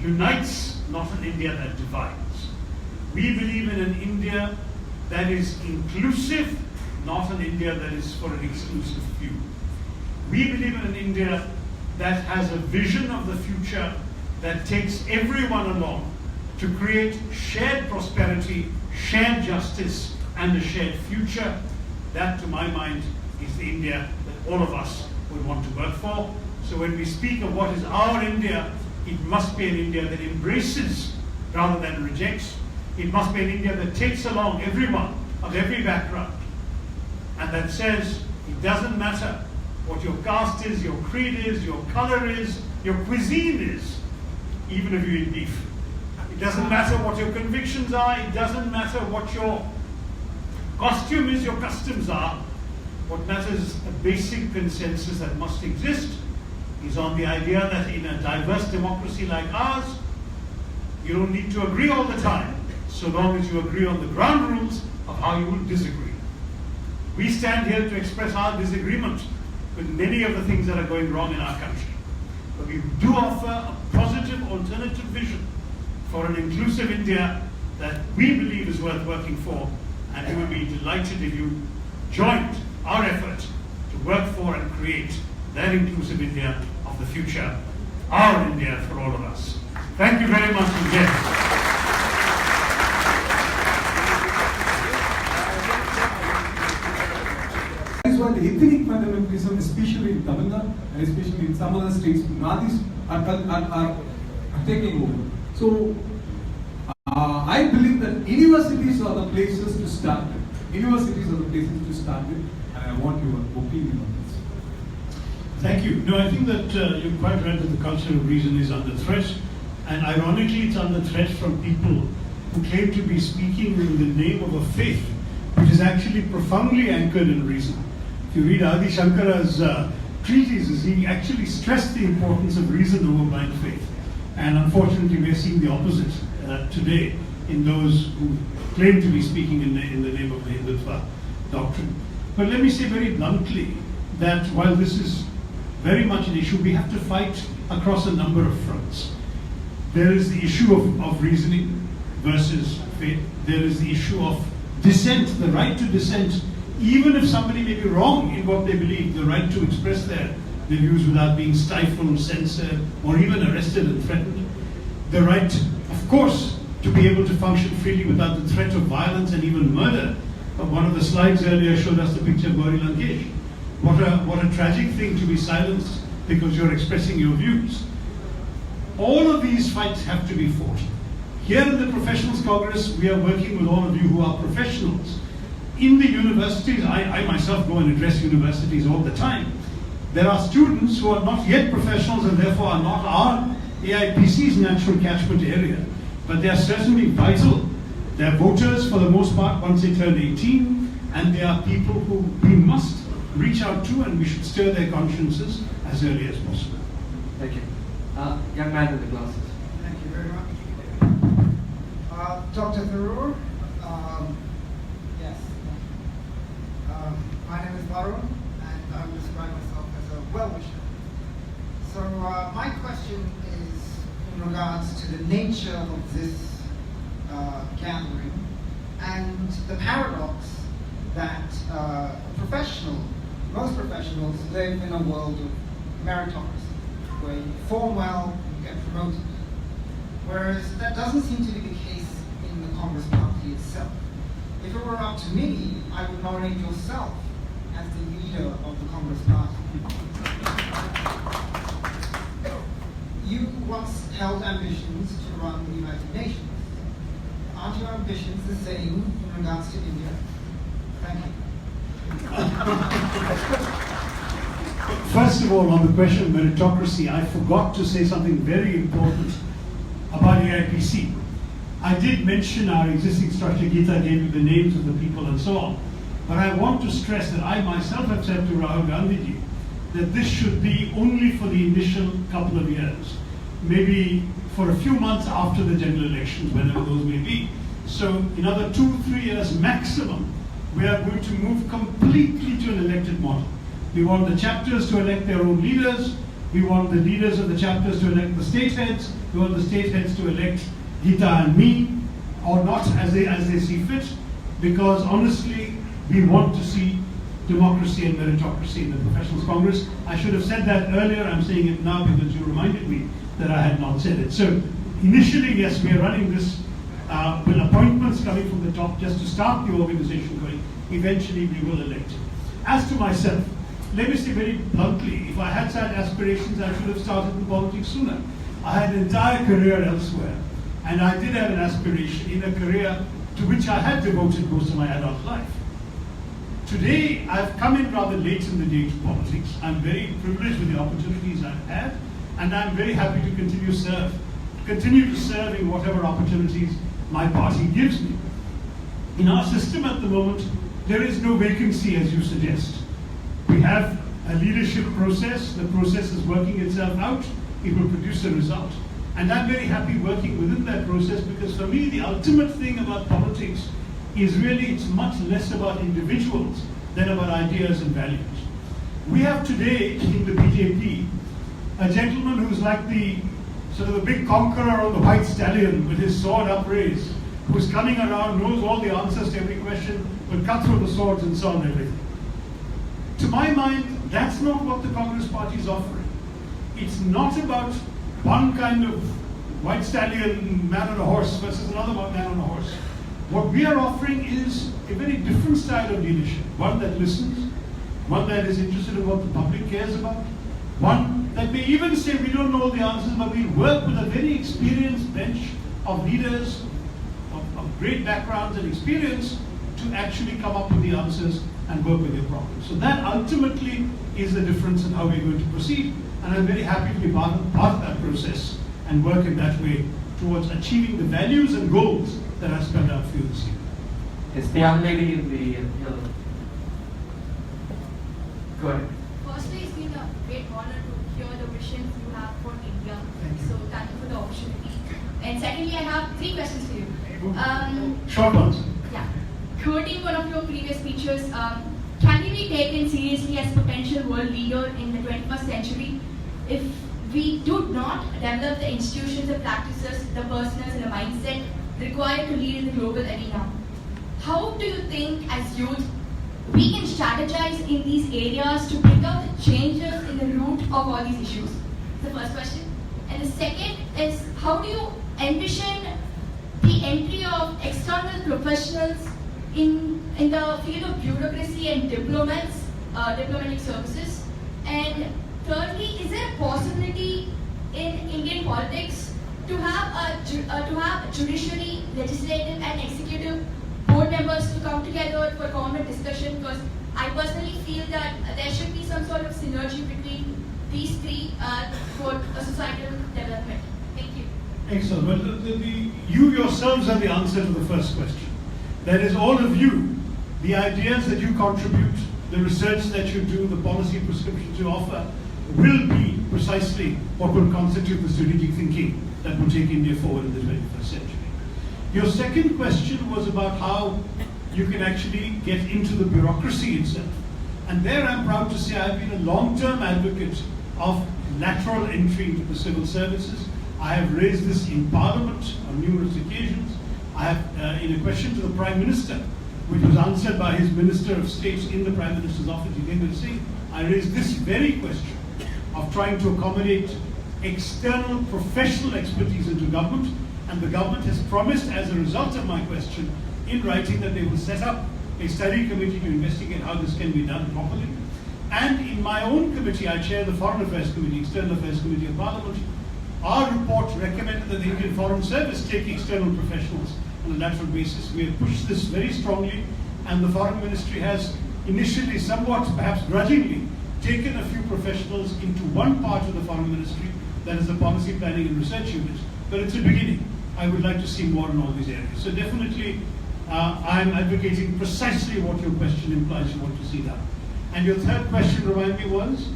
unites, not an India that divides. We believe in an India that is inclusive, not an India that is for an exclusive few. We believe in an India that has a vision of the future that takes everyone along to create shared prosperity, shared justice, and a shared future. That, to my mind, is the India that all of us would want to work for. So when we speak of what is our India, it must be an India that embraces rather than rejects. It must be an India that takes along everyone of every background, and that says it doesn't matter what your caste is, your creed is, your color is, your cuisine is, even if you eat beef. It doesn't matter what your convictions are. It doesn't matter what your costume is, your customs are. What matters is a basic consensus that must exist is on the idea that in a diverse democracy like ours, you don't need to agree all the time, so long as you agree on the ground rules of how you will disagree. We stand here to express our disagreement with many of the things that are going wrong in our country. But we do offer a positive alternative vision for an inclusive India that we believe is worth working for, and we would be delighted if you joined our effort to work for and create that inclusive India of the future, our India for all of us. Thank you very much again. That is why the ethnic fundamentalism, especially in Tamil Nadu and especially in some other states, Nadis are taking over. So I believe that universities are the places to start with. Universities are the places to start with, and I want your opinion on this. Thank you. No, I think that you're quite right that the culture of reason is under threat, and ironically it's under threat from people who claim to be speaking in the name of a faith which is actually profoundly anchored in reason. If you read Adi Shankara's treatises, he actually stressed the importance of reason over blind faith. And unfortunately, we're seeing the opposite today in those who claim to be speaking in the name of the Hindutva doctrine. But let me say very bluntly that while this is very much an issue, we have to fight across a number of fronts. There is the issue of reasoning versus faith. There is the issue of dissent, the right to dissent, even if somebody may be wrong in what they believe, the right to express their views without being stifled, censored, or even arrested and threatened. The right, of course, to be able to function freely without the threat of violence and even murder. One of the slides earlier showed us the picture of Gauri Lankesh. What a tragic thing to be silenced because you're expressing your views. All of these fights have to be fought. Here in the Professionals Congress, we are working with all of you who are professionals. In the universities, I myself go and address universities all the time. There are students who are not yet professionals and therefore are not our AIPC's natural catchment area. But they are certainly vital. They are voters for the most part once they turn 18, and they are people who we must reach out to, and we should stir their consciences as early as possible. Thank you. Young man with the glasses. Thank you very much. Dr. Tharoor, yes. My name is Tharoor, and I would describe myself as a well-wisher. So my question is in regards to the nature of this gathering and the paradox that most professionals live in a world of meritocracy, where you perform well, you get promoted. Whereas that doesn't seem to be the case in the Congress Party itself. if it were up to me, I would nominate yourself as the leader of the Congress Party. You once held ambitions to run the United Nations. Aren't your ambitions the same in regards to India? Thank you. First of all, on the question of meritocracy, I forgot to say something very important about AIPC. I did mention our existing structure. Geeta gave you the names of the people and so on. But I want to stress that I myself have said to Rahul Gandhi that this should be only for the initial couple of years, maybe for a few months after the general elections, whenever those may be. So another 2-3 years maximum, we are going to move completely to an elected model. We want the chapters to elect their own leaders. We want the leaders of the chapters to elect the state heads. We want the state heads to elect Geeta and me, or not, as they see fit, because honestly, we want to see democracy and meritocracy in the Professionals Congress. I should have said that earlier. I'm saying it now because you reminded me that I had not said it. So initially, yes, we are running this with appointments coming from the top just to start the organization going. Eventually, we will elect. As to myself, let me say very bluntly, if I had such aspirations, I should have started in politics sooner. I had an entire career elsewhere, and I did have an aspiration in a career to which I had devoted most of my adult life. Today, I've come in rather late in the day to politics. I'm very privileged with the opportunities I've had, and I'm very happy to continue to serve in whatever opportunities my party gives me. In our system at the moment, there is no vacancy, as you suggest. We have a leadership process. The process is working itself out. It will produce a result. And I'm very happy working within that process, because for me, the ultimate thing about politics is really, it's much less about individuals than about ideas and values. We have today in the BJP a gentleman who's like the sort of the big conqueror on the white stallion with his sword upraised, who's coming around, knows all the answers to every question, will cut through the swords and solve everything. To my mind, that's not what the Congress Party is offering. It's not about one kind of white stallion man on a horse versus another man on a horse. What we are offering is a very different style of leadership, one that listens, one that is interested in what the public cares about, one that may even say we don't know all the answers, but we work with a very experienced bench of leaders of great backgrounds and experience to actually come up with the answers and work with their problems. So that ultimately is the difference in how we're going to proceed, and I'm very happy to be part of that process and work in that way towards achieving the values and goals that I spelled out for you this evening. It's the young lady in the yellow. Go ahead. Firstly, it's been a great honor to hear the visions you have for India. So thank you for the opportunity. And secondly, I have 3 questions for you. Short ones. Yeah. Quoting one of your previous speeches, can we be taken seriously as potential world leader in the 21st century if we do not develop the institutions, the practices, the personas, and the mindset required to lead in the global arena? How do you think as youth we can strategize in these areas to bring out the changes in the root of all these issues? The first question. And the second is, how do you envision the entry of external professionals in the field of bureaucracy and diplomatic services? And thirdly, is there a possibility in Indian politics to have judiciary, legislative, and executive board members to come together for common discussion? Because I personally feel that there should be some sort of synergy between these 3 for a societal development. Thank you. Excellent. Well, you yourselves are the answer to the first question. That is, all of you, the ideas that you contribute, the research that you do, the policy prescriptions you offer, will be precisely what will constitute the strategic thinking that will take India forward in the 21st century. Your second question was about how you can actually get into the bureaucracy itself. And there I'm proud to say I've been a long-term advocate of lateral entry into the civil services. I have raised this in Parliament on numerous occasions. I have, in a question to the Prime Minister, which was answered by his Minister of State in the Prime Minister's office, Jitendra Singh, I raised this very question of trying to accommodate external professional expertise into government, and the government has promised, as a result of my question, in writing that they will set up a study committee to investigate how this can be done properly. And in my own committee, I chair the Foreign Affairs Committee, External Affairs Committee of Parliament. Our report recommended that the Indian Foreign Service take external professionals on a lateral basis. We have pushed this very strongly, and the Foreign Ministry has initially, somewhat perhaps grudgingly, taken a few professionals into one part of the Foreign Ministry, that is the Policy Planning and Research Unit. But it's a beginning. I would like to see more in all these areas. So definitely, I'm advocating precisely what your question implies you want to see that. And your third question, remind me, was?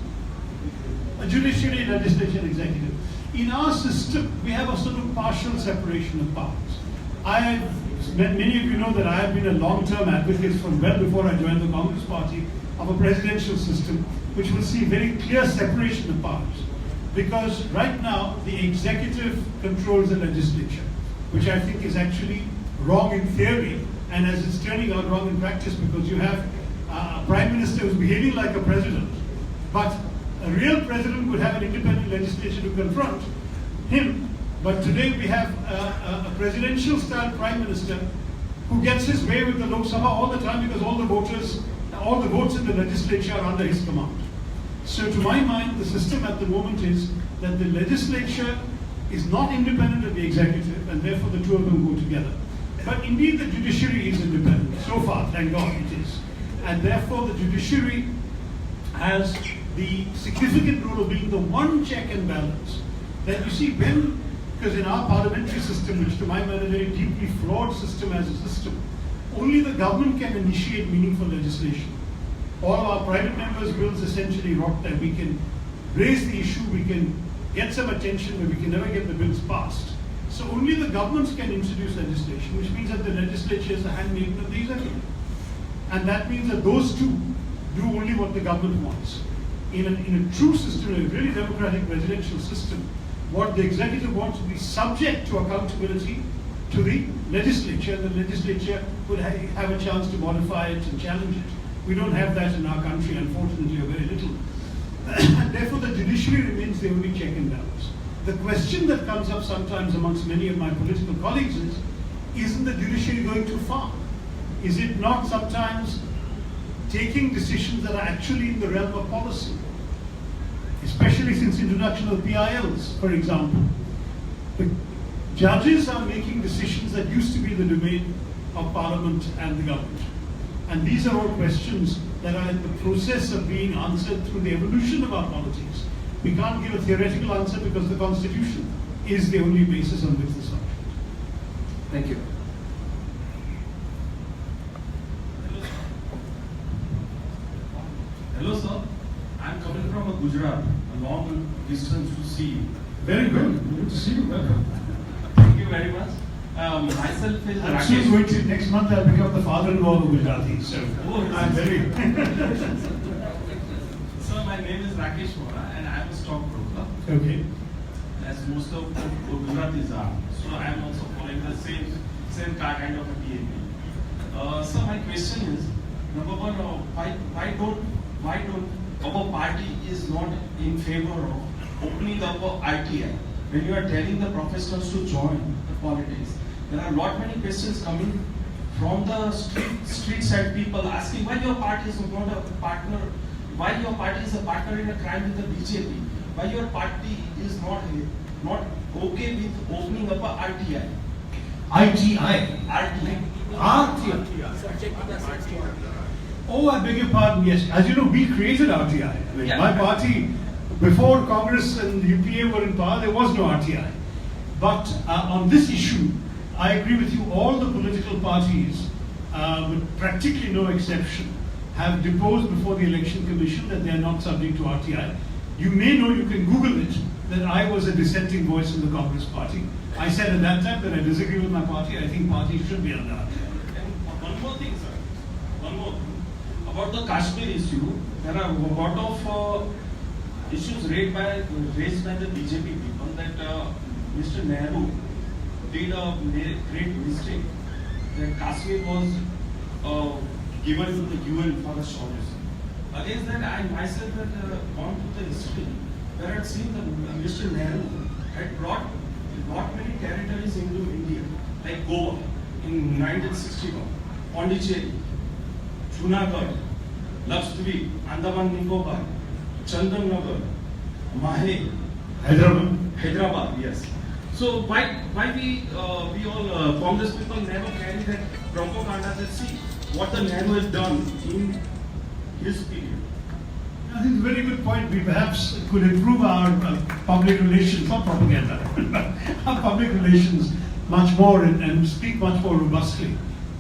A judiciary, legislature, and executive. In our system, we have a sort of partial separation of powers. Many of you know that I have been a long-term advocate from well before I joined the Congress Party of a presidential system which will see very clear separation of powers. Because right now, the executive controls the legislature, which I think is actually wrong in theory, and as it's turning out wrong in practice, because you have a prime minister who's behaving like a president, but a real president would have an independent legislature to confront him. But today we have a presidential-style prime minister who gets his way with the Lok Sabha all the time because all the votes in the legislature are under his command. So to my mind, the system at the moment is that the legislature is not independent of the executive, and therefore the two of them go together. But indeed the judiciary is independent. So far, thank God it is. And therefore the judiciary has the significant role of being the one check and balance. That you see, because in our parliamentary system, which to my mind is a very deeply flawed system as a system, only the government can initiate meaningful legislation. All of our private members' bills essentially rot that we can raise the issue, we can get some attention, but we can never get the bills passed. So only the governments can introduce legislation, which means that the legislature is the handmaiden of the executive. And that means that those two do only what the government wants. In a true system, a really democratic presidential system, what the executive wants to be subject to accountability to the legislature, and the legislature would have a chance to modify it and challenge it. We don't have that in our country, unfortunately, or very little. And therefore, the judiciary remains the only check and balance. The question that comes up sometimes amongst many of my political colleagues is, isn't the judiciary going too far? Is it not sometimes taking decisions that are actually in the realm of policy? Especially since introduction of PILs, for example. The judges are making decisions that used to be the domain of Parliament and the government. And these are all questions that are in the process of being answered through the evolution of our politics. We can't give a theoretical answer because the Constitution is the only basis on which this is. Thank you. Hello, sir. I'm coming from Gujarat, a long distance to see you. Very good. Good to see you. Welcome. Thank you very much. Myself is I'm soon going to, next month I'll become the father-in-law of Gujarati. So I'm very. Sir, my name is Rakesh Vora and I am a stockbroker. Okay. As most of Gujaratis are. So I am also following the same kind of a DNA. So my question is, number one, why don't our party is not in favor of opening up a ITI? When you are telling the professionals to join the politics, there are lot many questions coming from the street side people asking why your party is not a partner, why your party is a partner in a crime with the BJP, why your party is not okay with opening up a RTI. ITI. RTI. RTI. Oh, I beg your pardon, yes. As you know, we created RTI. I mean, Yeah. My party, before Congress and the UPA were in power, there was no RTI. But on this issue, I agree with you, all the political parties, with practically no exception, have deposed before the Election Commission that they are not subject to RTI. You may know, you can Google it, that I was a dissenting voice in the Congress party. I said at that time that I disagree with my party. I think parties should be under RTI. And one more thing, sir. One more thing. About the Kashmir issue, there are a lot of issues raised by the BJP people that Mr. Nadu did a great mistake. That Kashmir was given to the UN for a solution. Against that, I myself had gone to the history where I had seen that Mr. Nehru had brought not many territories into India, like Goa. in 1961, Pondicherry, Junagadh, Lakshadweep, Andaman Nicobar, Chandannagar, Mahe, Hyderabad, yes. So why we all Congress people never carry that propaganda that see what the Nadu has done in his period. I think it's a very good point. We perhaps could improve our public relations, not propaganda, our public relations much more and speak much more robustly.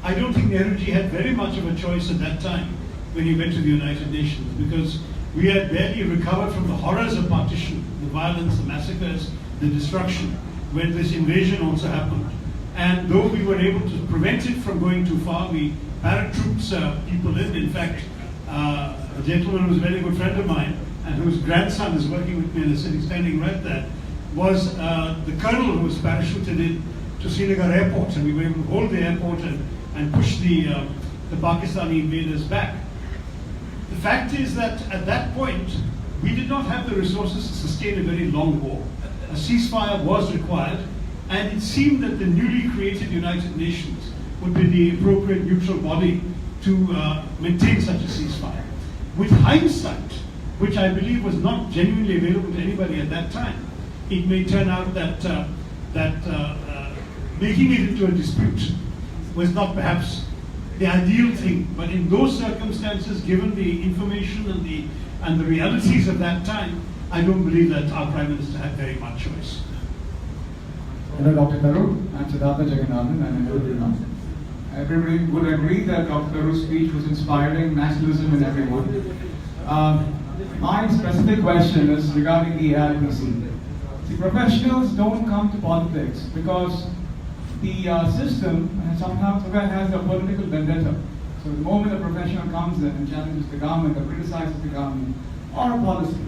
I don't think Nehruji had very much of a choice at that time when he went to the United Nations, because we had barely recovered from the horrors of partition, the violence, the massacres, the destruction, when this invasion also happened. And though we were able to prevent it from going too far, we paratroops people in. In fact, a gentleman who was a very good friend of mine and whose grandson is working with me in the city, standing right there, was the colonel who was parachuted in to Srinagar airport, and we were able to hold the airport and push the Pakistani invaders back. The fact is that at that point, we did not have the resources to sustain a very long war. A ceasefire was required, and it seemed that the newly created United Nations would be the appropriate neutral body to maintain such a ceasefire. With hindsight, which I believe was not genuinely available to anybody at that time, it may turn out that making it into a dispute was not perhaps the ideal thing. But in those circumstances, given the information and the realities of that time, I don't believe that our Prime Minister had very much choice. Hello, Dr. Tharoor. I'm Siddhartha Jagannathan. I'm a Nadu. Everybody would agree that Dr. Tharoor's speech was inspiring nationalism in everyone. My specific question is regarding the AIPC. The professionals don't come to politics because the system somehow has a political vendetta. So the moment a professional comes in and challenges the government or criticizes the government or a policy,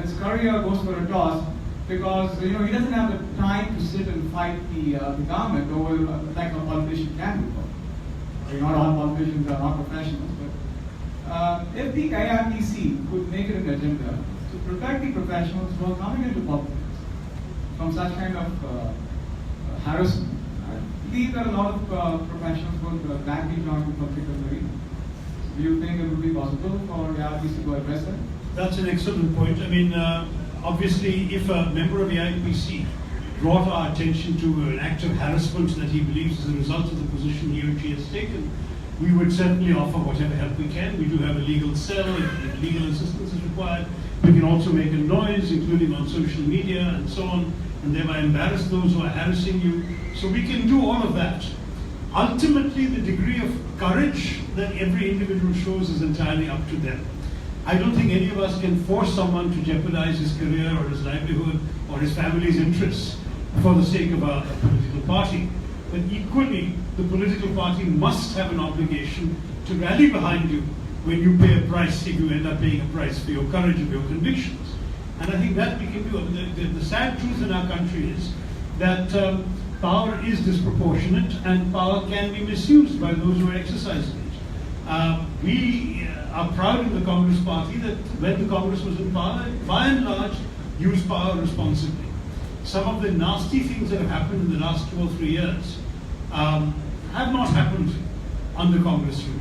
his career goes for a toss because he doesn't have the time to sit and fight the government over like a politician can do. Not all politicians are not professionals, but if the AIPC could make it an agenda to protect the professionals who are coming into politics from such kind of harassment, I believe that a lot of professionals would gladly join the political arena. Do you think it would be possible for the AIPC to address that? That's an excellent point. I mean, obviously, if a member of the AIPC brought our attention to an act of harassment that he believes is a result of the position he or she has taken, we would certainly offer whatever help we can. We do have a legal cell if legal assistance is required. We can also make a noise, including on social media and so on, and thereby embarrass those who are harassing you. So we can do all of that. Ultimately, the degree of courage that every individual shows is entirely up to them. I don't think any of us can force someone to jeopardize his career or his livelihood or his family's interests for the sake of a political party. But equally, the political party must have an obligation to rally behind you when you pay a price, if you end up paying a price for your courage of your convictions. And I think that we can do. The sad truth in our country is that power is disproportionate and power can be misused by those who are exercising it. We are proud in the Congress party that when the Congress was in power, by and large, used power responsibly. Some of the nasty things that have happened in the last 2 or 3 years have not happened under Congress rule.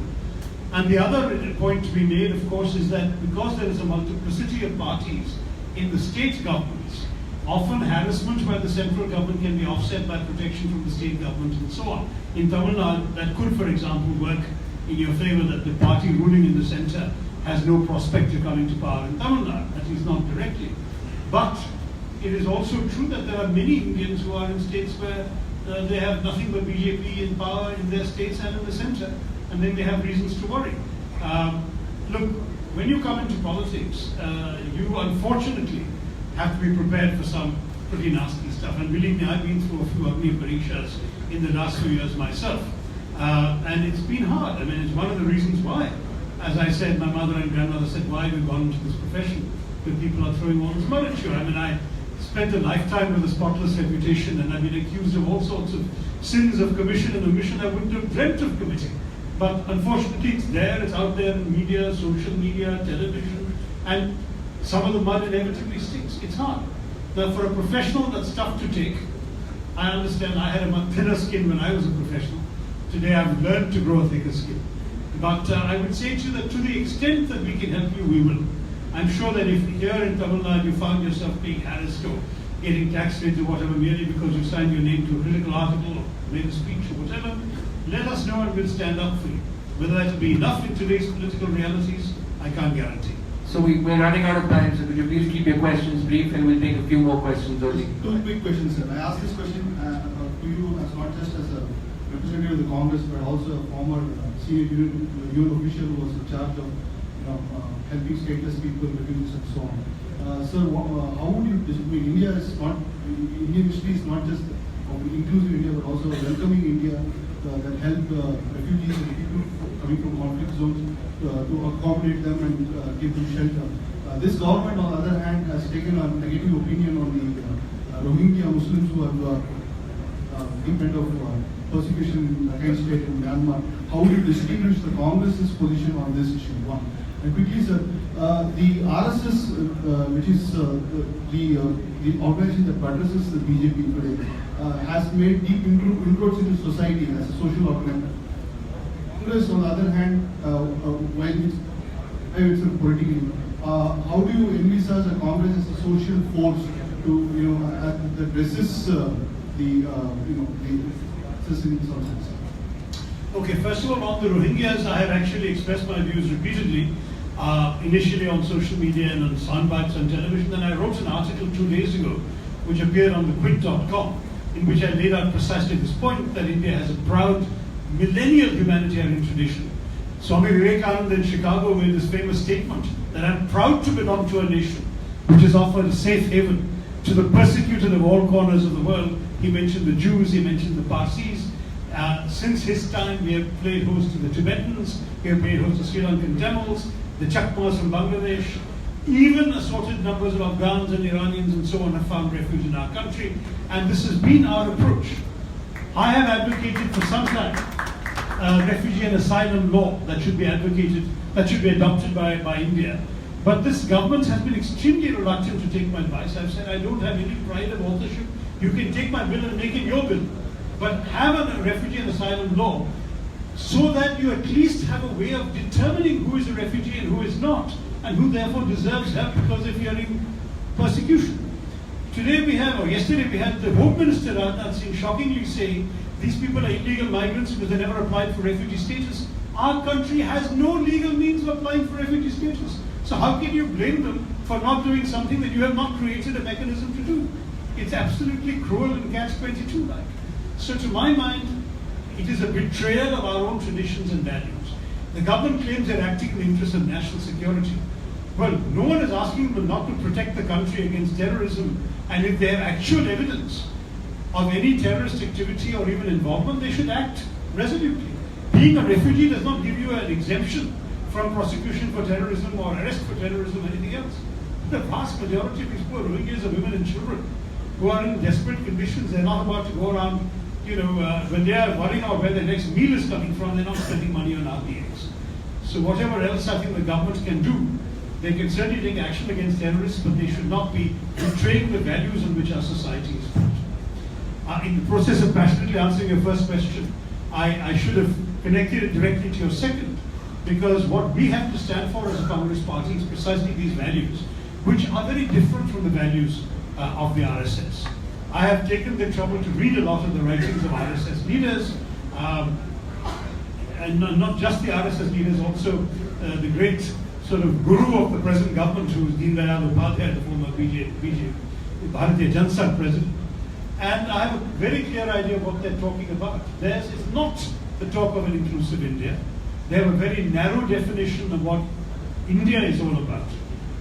And the other point to be made, of course, is that because there is a multiplicity of parties in the state governments, often harassment by the central government can be offset by protection from the state government and so on. In Tamil Nadu, that could, for example, work in your favor, that the party ruling in the center has no prospect of coming to power in Tamil Nadu, at least not directly. But it is also true that there are many Indians who are in states where they have nothing but BJP in power in their states and in the center, and then they have reasons to worry. Look, when you come into politics, you unfortunately have to be prepared for some pretty nasty stuff. And believe me, I've been through a few Agni Parikshas in the last few years myself. And it's been hard. I mean, it's one of the reasons why. As I said, my mother and grandmother said, why have you gone into this profession? When people are throwing all this mud at you. I mean, I spent a lifetime with a spotless reputation, and I've been accused of all sorts of sins of commission and omission I wouldn't have dreamt of committing. But unfortunately, it's there, it's out there in media, social media, television, and some of the mud inevitably sticks. It's hard. Now, for a professional, that's tough to take. I understand I had a much thinner skin when I was a professional. Today I've learned to grow a thicker skin. But I would say to you that to the extent that we can help you, we will. I'm sure that if here in Tamil Nadu you found yourself being harassed or getting tax rates or whatever merely because you signed your name to a critical article or made a speech or whatever, let us know and we'll stand up for you. Whether that will be enough in today's political realities, I can't guarantee. So we're running out of time, so could you please keep your questions brief and we'll take a few more questions only. Two quick questions, sir. I asked this question to you as not just as a representative of the Congress, but also a former senior UN official who was in charge of helping stateless people, refugees, and so on. Sir, how would you disagree? Indian history is not just inclusive India, but also welcoming India that help refugees and people coming from conflict zones to accommodate them and give them shelter. This government, on the other hand, has taken a negative opinion on the Rohingya Muslims who have been kind of persecution in Rakhine State in Myanmar. How would you distinguish the Congress's position on this issue? One. And quickly, sir, the RSS, which is the organization that addresses the BJP today, has made deep inroads into society as a social organization. Congress, on the other hand, while it's politically, how do you envisage a Congress as a social force to that resists the citizens of society? Okay, first of all, on the Rohingyas, I have actually expressed my views repeatedly, initially on social media and on soundbites on television. Then I wrote an article 2 days ago, which appeared on the quid.com, in which I laid out precisely this point, that India has a proud millennial humanitarian tradition. Swami Vivekananda in Chicago made this famous statement that I'm proud to belong to a nation which has offered a safe haven to the persecuted of all corners of the world. He mentioned the Jews, he mentioned the Parsis. Since his time, we have played host to the Tibetans, we have played host to Sri Lankan Tamils, the Chakmas from Bangladesh, even assorted numbers of Afghans and Iranians and so on have found refuge in our country, and this has been our approach. I have advocated for some time refugee and asylum law that should be adopted by India. But this government has been extremely reluctant to take my advice. I've said I don't have any pride of authorship. You can take my bill and make it your bill. But have a refugee and asylum law so that you at least have a way of determining who is a refugee and who is not, and who therefore deserves help because of fearing persecution. Yesterday we had the Home Minister Rajnath Singh shockingly saying these people are illegal migrants because they never applied for refugee status. Our country has no legal means of applying for refugee status. So how can you blame them for not doing something that you have not created a mechanism to do? It's absolutely cruel and catch-22 like. So to my mind, it is a betrayal of our own traditions and values. The government claims they're acting in the interest of national security. Well, no one is asking them not to protect the country against terrorism, and if they have actual evidence of any terrorist activity or even involvement, they should act resolutely. Being a refugee does not give you an exemption from prosecution for terrorism or arrest for terrorism or anything else. The vast majority of these poor Rohingyas are women and children who are in desperate conditions. They're not about to go around, when they are worrying about where their next meal is coming from, they're not spending money on RPAs. So whatever else I think the government can do, they can certainly take action against terrorists, but they should not be betraying the values on which our society is built. In the process of passionately answering your first question, I should have connected it directly to your second, because what we have to stand for as a Congress party is precisely these values, which are very different from the values of the RSS. I have taken the trouble to read a lot of the writings of RSS leaders, and not just the RSS leaders, also the great sort of guru of the present government, who is Deen Dayal Upadhyay, the former BJP, Bharatiya Janata Sangh president. And I have a very clear idea of what they're talking about. Theirs is not the talk of an inclusive India. They have a very narrow definition of what India is all about.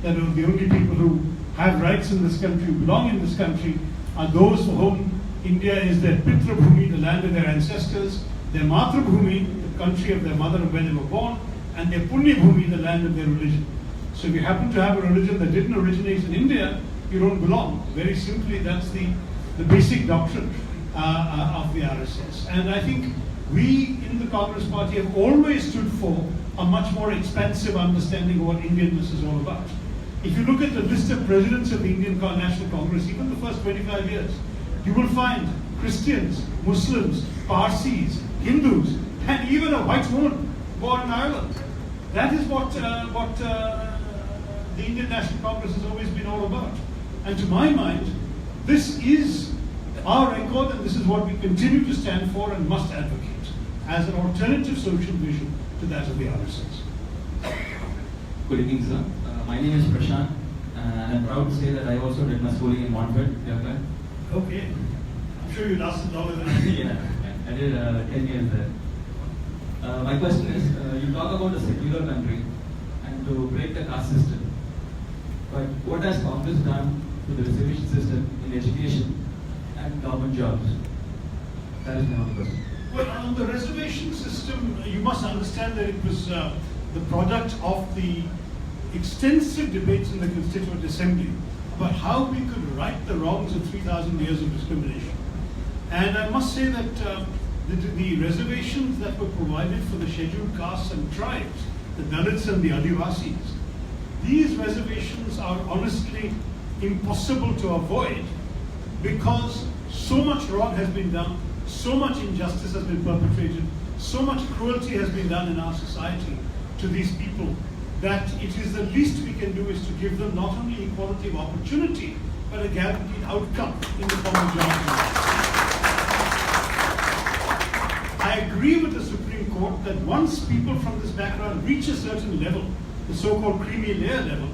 That the only people who have rights in this country, who belong in this country, are those for whom India is their Pitra Bhumi, the land of their ancestors, their Matra Bhumi, the country of their mother and where they were born, and their Punya Bhumi, the land of their religion. So if you happen to have a religion that didn't originate in India, you don't belong. Very simply, that's the basic doctrine of the RSS. And I think we in the Congress Party have always stood for a much more expansive understanding of what Indianness is all about. If you look at the list of presidents of the Indian National Congress, even the first 25 years, you will find Christians, Muslims, Parsis, Hindus, and even a white woman born in Ireland. That is what the Indian National Congress has always been all about. And to my mind, this is our record, and this is what we continue to stand for and must advocate as an alternative social vision to that of the RSS. Good evening, sir. My name is Prashant, and I'm proud to say that I also did my schooling in Montfort. Okay. I'm sure you lasted longer than I did. Yeah, I did 10 years there. My question is, you talk about a secular country and to break the caste system. But what has Congress done to the reservation system in education and government jobs? That is my only question. Well, on the reservation system, you must understand that it was the product of the extensive debates in the Constituent Assembly about how we could right the wrongs of 3,000 years of discrimination. And I must say that the reservations that were provided for the scheduled castes and tribes, the Dalits and the Adivasis, these reservations are honestly impossible to avoid because so much wrong has been done, so much injustice has been perpetrated, so much cruelty has been done in our society to these people that it is the least we can do is to give them not only equality of opportunity, but a guaranteed outcome in the form of jobs. I agree with the Supreme Court that once people from this background reach a certain level, the so-called creamy layer level,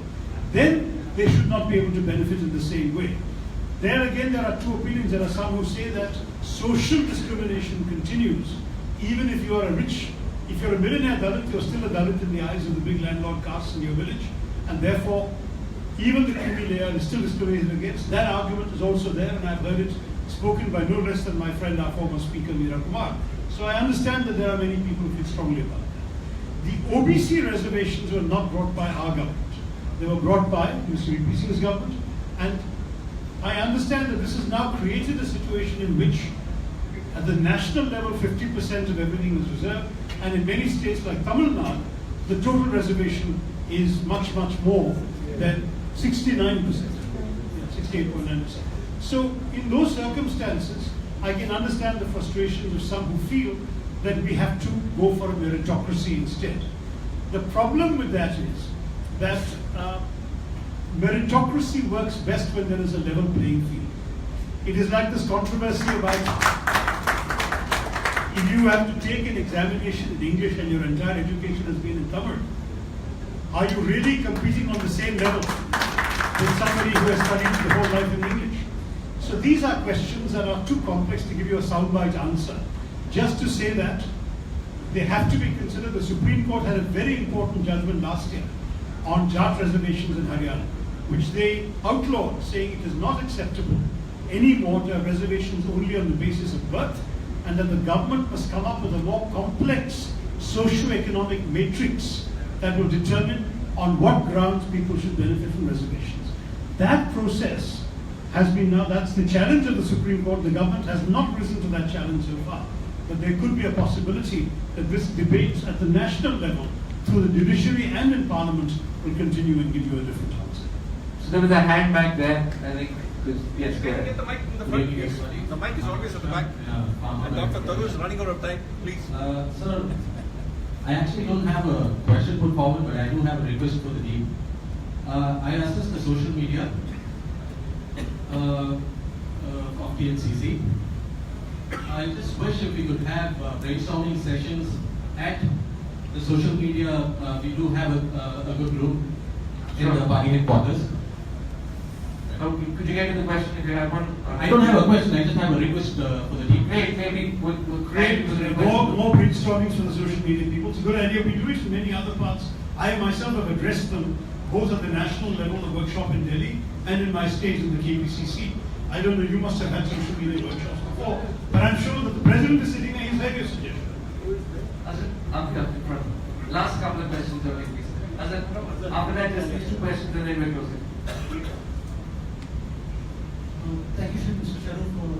then they should not be able to benefit in the same way. There again, there are two opinions. There are some who say that social discrimination continues, even if you are a rich, if you're a millionaire Dalit, you're still a Dalit in the eyes of the big landlord castes in your village, and therefore, even the creamy layer is still discriminated against. That argument is also there, and I've heard it spoken by no less than my friend, our former speaker, Meera Kumar. So I understand that there are many people who feel strongly about that. The OBC reservations were not brought by our government. They were brought by Mr. VP Singh's government, and I understand that this has now created a situation in which at the national level 50% of everything is reserved, and in many states like Tamil Nadu, the total reservation is much, much more than 69%, 68.9%. So in those circumstances, I can understand the frustrations of some who feel that we have to go for a meritocracy instead. The problem with that is that meritocracy works best when there is a level playing field. It is like this controversy about if you have to take an examination in English and your entire education has been in Tamil, are you really competing on the same level with somebody who has studied the whole life in English? So these are questions that are too complex to give you a soundbite answer. Just to say that they have to be considered. The Supreme Court had a very important judgment last year on Jat reservations in Haryana, which they outlawed, saying it is not acceptable anymore to have reservations only on the basis of birth, and that the government must come up with a more complex socio-economic matrix that will determine on what grounds people should benefit from reservations. That process has been now, that's the challenge of the Supreme Court. The government has not risen to that challenge so far. But there could be a possibility that this debate at the national level, through the judiciary and in Parliament, will continue and give you a different answer. So there was a hand back there, I think. Yes, go Can you ahead. get the mic in the front, please? The mic is always at the back. And Dr. Tharoor is running out of time, please. Sir, I actually don't have a question put forward, but I do have a request for the team. I assess the social media of TNCC. I just wish if we could have brainstorming sessions at the social media. We do have a good group in the party headquarters. Could you get to the question if you have one? I don't have a question, I just have a request for the team. Great, maybe we'll create More brainstormings for the social media people. It's a good idea. We do it in many other parts. I myself have addressed them both at the national level, the workshop in Delhi, and in my state in the KPCC. I don't know, you must have had social media workshops before, but I'm sure that the president is sitting there, he's heard your suggestion. Last couple of questions, please. After that, just these two questions and then we're closing. Thank you, Mr. Tharoor, for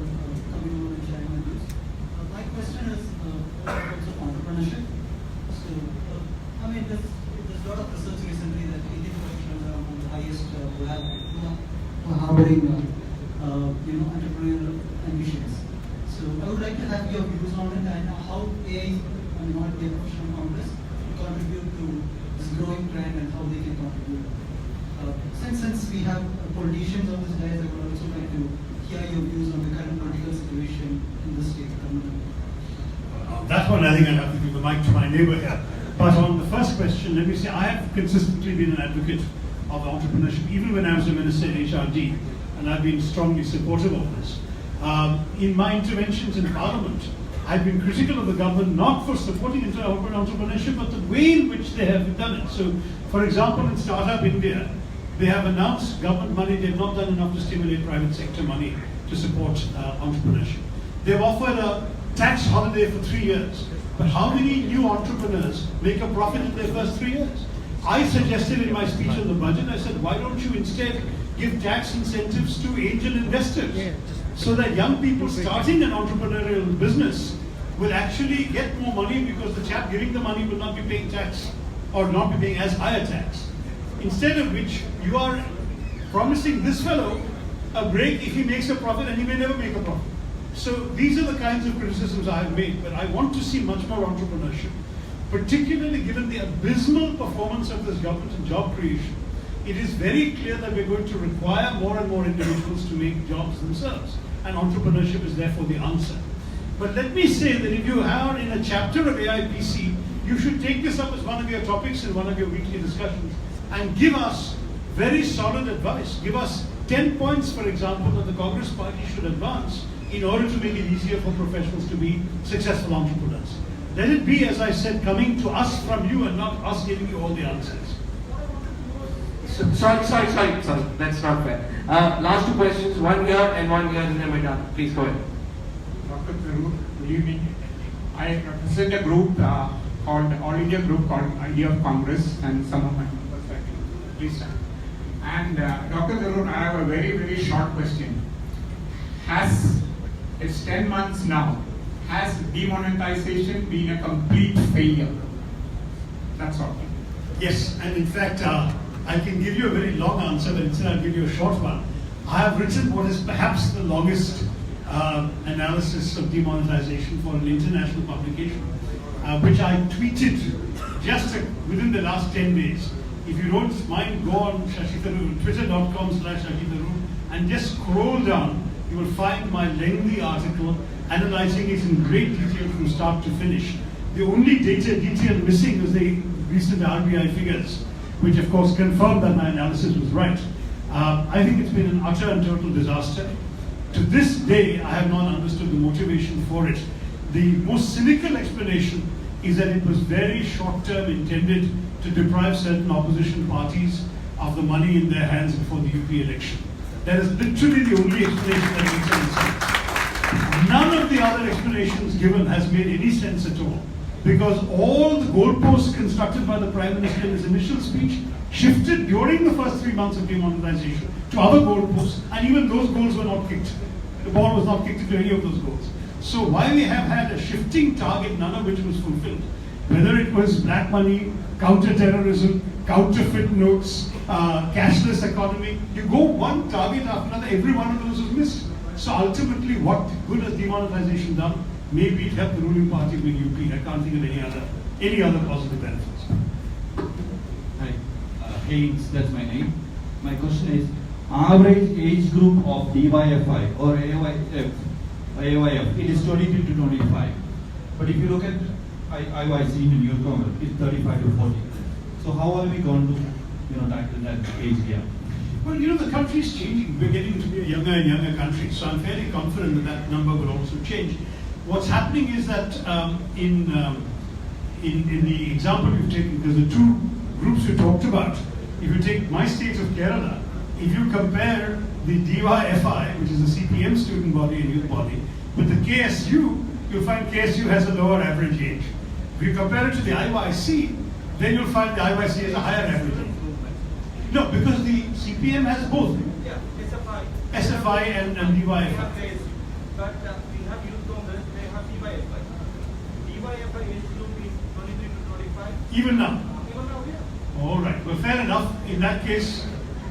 coming over and sharing my views. My question is also entrepreneurship. So, I mean, there's a lot of research recently that Indian professionals are among the highest who are harboring, entrepreneurial ambitions. So, I would like to have your views on it and how AI I may not be a professional Congress, to contribute to this growing trend and how they can contribute. Since we have politicians on this dais, I would also like to hear your views on the current political situation in the state of Tamil Nadu. That one I think I'll have to give the mic to my neighbor here. But on the first question, let me say I have consistently been an advocate of entrepreneurship, even when I was a minister in HRD, and I've been strongly supportive of this. In my interventions in Parliament, I've been critical of the government not for supporting entrepreneurship, but the way in which they have done it. So, for example, in Startup India, they have announced government money. They've not done enough to stimulate private sector money to support entrepreneurship. They've offered a tax holiday for 3 years. But how many new entrepreneurs make a profit in their first 3 years? I suggested in my speech on the budget, I said, why don't you instead give tax incentives to angel investors so that young people starting an entrepreneurial business will actually get more money because the chap giving the money will not be paying tax or not be paying as high a tax. Instead of which, you are promising this fellow a break if he makes a profit, and he may never make a profit. So these are the kinds of criticisms I have made, but I want to see much more entrepreneurship, particularly given the abysmal performance of this government in job creation. It is very clear that we're going to require more and more individuals to make jobs themselves, and entrepreneurship is therefore the answer. But let me say that if you are in a chapter of AIPC, you should take this up as one of your topics in one of your weekly discussions and give us very solid advice. Give us 10 points, for example, that the Congress Party should advance in order to make it easier for professionals to be successful entrepreneurs. Let it be, as I said, coming to us from you and not us giving you all the answers. Sorry, that's not fair. Last two questions, one here and one here, and then we're done. Please go ahead. Dr. Tharoor, good evening. I represent a group called All India Group called Idea of Congress, and some of my members are here. Please stand. And Dr. Tharoor, I have a very, very short question. It's 10 months now. Has demonetization been a complete failure? That's all. Yes, and in fact, I can give you a very long answer, but instead I'll give you a short one. I have written what is perhaps the longest analysis of demonetization for an international publication, which I tweeted just within the last 10 days. If you don't mind, go on Shashi Tharoor, twitter.com/Shashi Tharoor, and just scroll down. You will find my lengthy article analyzing it in great detail from start to finish. The only detail missing is the recent RBI figures, which of course confirmed that my analysis was right. I think it's been an utter and total disaster. To this day, I have not understood the motivation for it. The most cynical explanation is that it was very short-term, intended to deprive certain opposition parties of the money in their hands before the UP election. That is literally the only explanation that makes any sense. None of the other explanations given has made any sense at all, because all the goalposts constructed by the Prime Minister in his initial speech shifted during the first 3 months of demonetization to other goalposts, and even those goals were not kicked. The ball was not kicked into any of those goals. So while we have had a shifting target, none of which was fulfilled, whether it was black money, counter-terrorism, counterfeit notes, cashless economy, you go one target after another, every one of those was missed. So ultimately, what good has demonetization done? Maybe it helped the ruling party win UP. I can't think of any other positive benefits. Hi, Haynes, that's my name. My question is, average age group of DYFI or AYF, it is 22 to 25. But if you look at IYC in newcomer, it's 35 to 40. So how are we going to tackle that age gap? Well, the country is changing. We're getting to be a younger and younger country, so I'm fairly confident that that number will also change. What's happening is that in the example you've taken, because the two groups you talked about, if you take my state of Kerala, if you compare the DYFI, which is the CPM student body and youth body, with the KSU, you'll find KSU has a lower average age. If you compare it to the IYC, then you'll find the IYC has a higher average age. No, because the CPM has both. Yeah, SFI and DYFI. But we have youth Congress, they have DYFI. DYFI age group is 23 to 25. Even now? Even now, yeah. All right, well, fair enough. In that case,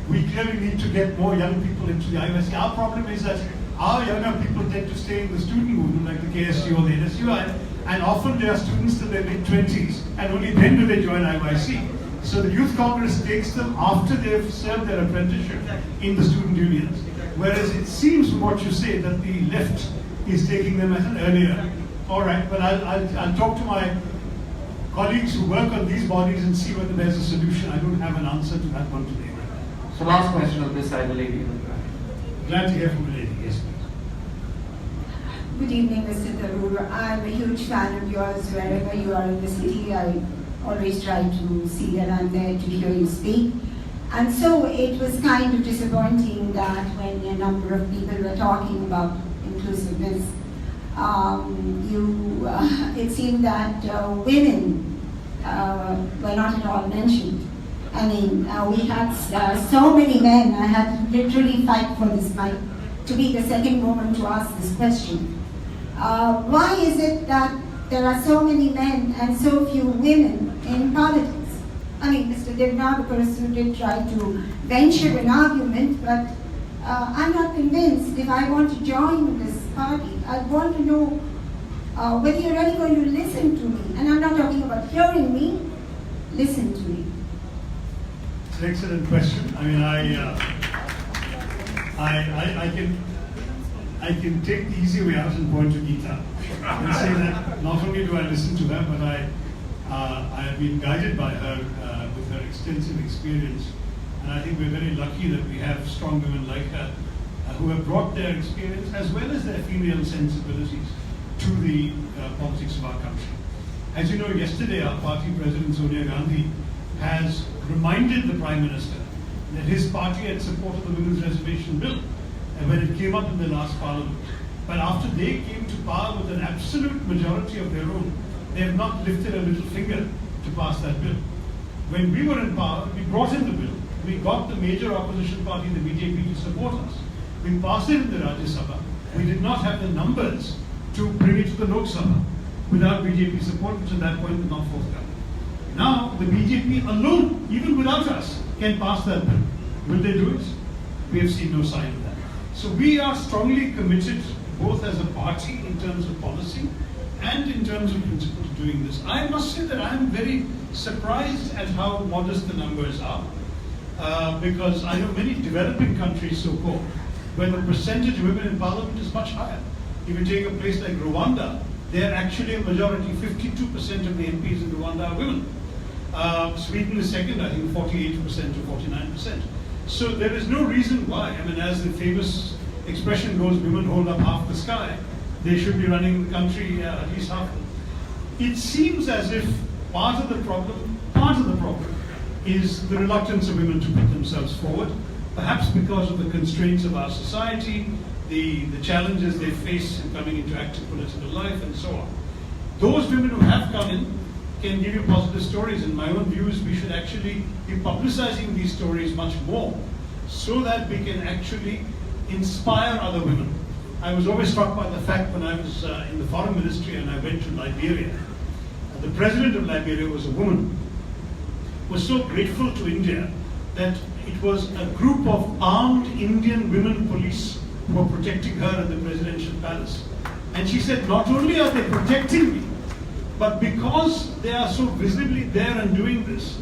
we clearly need to get more young people into the IYC. Our problem is that our younger people tend to stay in the student movement, like the KSU or the NSUI, And often they are students till their mid-20s, and only then do they join IYC. So the Youth Congress takes them after they've served their apprenticeship in the student unions. Whereas it seems from what you say that the left is taking them at an earlier. All right, but I'll talk to my colleagues who work on these bodies and see whether there's a solution. I don't have an answer to that one today. So last question on this side, the lady. Glad to hear from the lady. Yes, please. Good evening, Mr. Tharoor. I'm a huge fan of yours. Wherever you are in the city, I always try to see that I'm there to hear you speak. And so it was kind of disappointing that when a number of people were talking about inclusiveness, it seemed that women were not at all mentioned. I mean, we had so many men. I had to literally fight for this mic to be the second woman to ask this question. Why is it that there are so many men and so few women in politics? I mean, Mr. Devna, the person did try to venture an argument, but I'm not convinced. If I want to join this party, I want to know whether you're really going to listen to me. And I'm not talking about hearing me, listen to me. It's an excellent question. I mean, I can take the easy way out and point to Geeta and say that not only do I listen to her, but I have been guided by her with her extensive experience. And I think we're very lucky that we have strong women like her who have brought their experience as well as their female sensibilities to the politics of our country. As you know, yesterday our party president Sonia Gandhi has reminded the Prime Minister that his party had supported the Women's Reservation Bill when it came up in the last Parliament. But after they came to power with an absolute majority of their own, they have not lifted a little finger to pass that bill. When we were in power, we brought in the bill. We got the major opposition party, the BJP, to support us. We passed it in the Rajya Sabha. We did not have the numbers to bring it to the Lok Sabha without BJP support, which at that point was not forthcoming. Now, the BJP alone, even without us, can pass that bill. Will they do it? We have seen no sign of that. So we are strongly committed, both as a party in terms of policy and in terms of principle, to doing this. I must say that I am very surprised at how modest the numbers are, because I know many developing countries, so-called, where the percentage of women in parliament is much higher. If you take a place like Rwanda, they are actually a majority. 52% of the MPs in Rwanda are women. Sweden is second, I think 48% or 49%. So there is no reason why. I mean, as the famous expression goes, women hold up half the sky. They should be running the country at least half of it. It seems as if part of the problem is the reluctance of women to put themselves forward, perhaps because of the constraints of our society, the challenges they face in coming into active political life, and so on. Those women who have come in can give you positive stories. In my own views, we should actually be publicizing these stories much more so that we can actually inspire other women. I was always struck by the fact when I was in the foreign ministry and I went to Liberia, the president of Liberia was a woman, was so grateful to India that it was a group of armed Indian women police who were protecting her at the presidential palace. And she said, not only are they protecting me, but because they are so visibly there and doing this,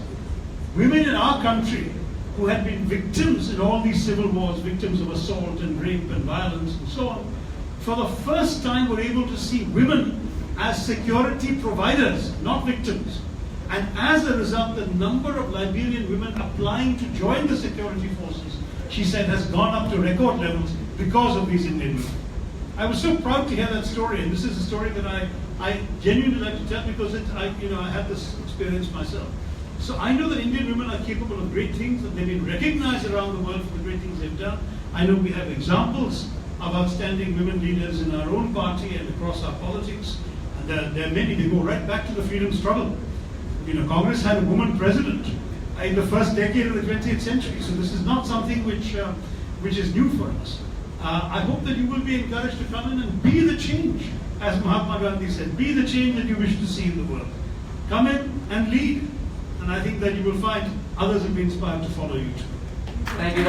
women in our country who had been victims in all these civil wars, victims of assault and rape and violence and so on, for the first time were able to see women as security providers, not victims. And as a result, the number of Liberian women applying to join the security forces, she said, has gone up to record levels because of these Indian women. I was so proud to hear that story, and this is a story that I genuinely like to tell because I had this experience myself. So I know that Indian women are capable of great things, and they've been recognized around the world for the great things they've done. I know we have examples of outstanding women leaders in our own party and across our politics. And there are many. They go right back to the freedom struggle. Congress had a woman president in the first decade of the 20th century. So this is not something which is new for us. I hope that you will be encouraged to come in and be the change, as Mahatma Gandhi said, be the change that you wish to see in the world. Come in and lead. And I think that you will find others will be inspired to follow you too. Thank you.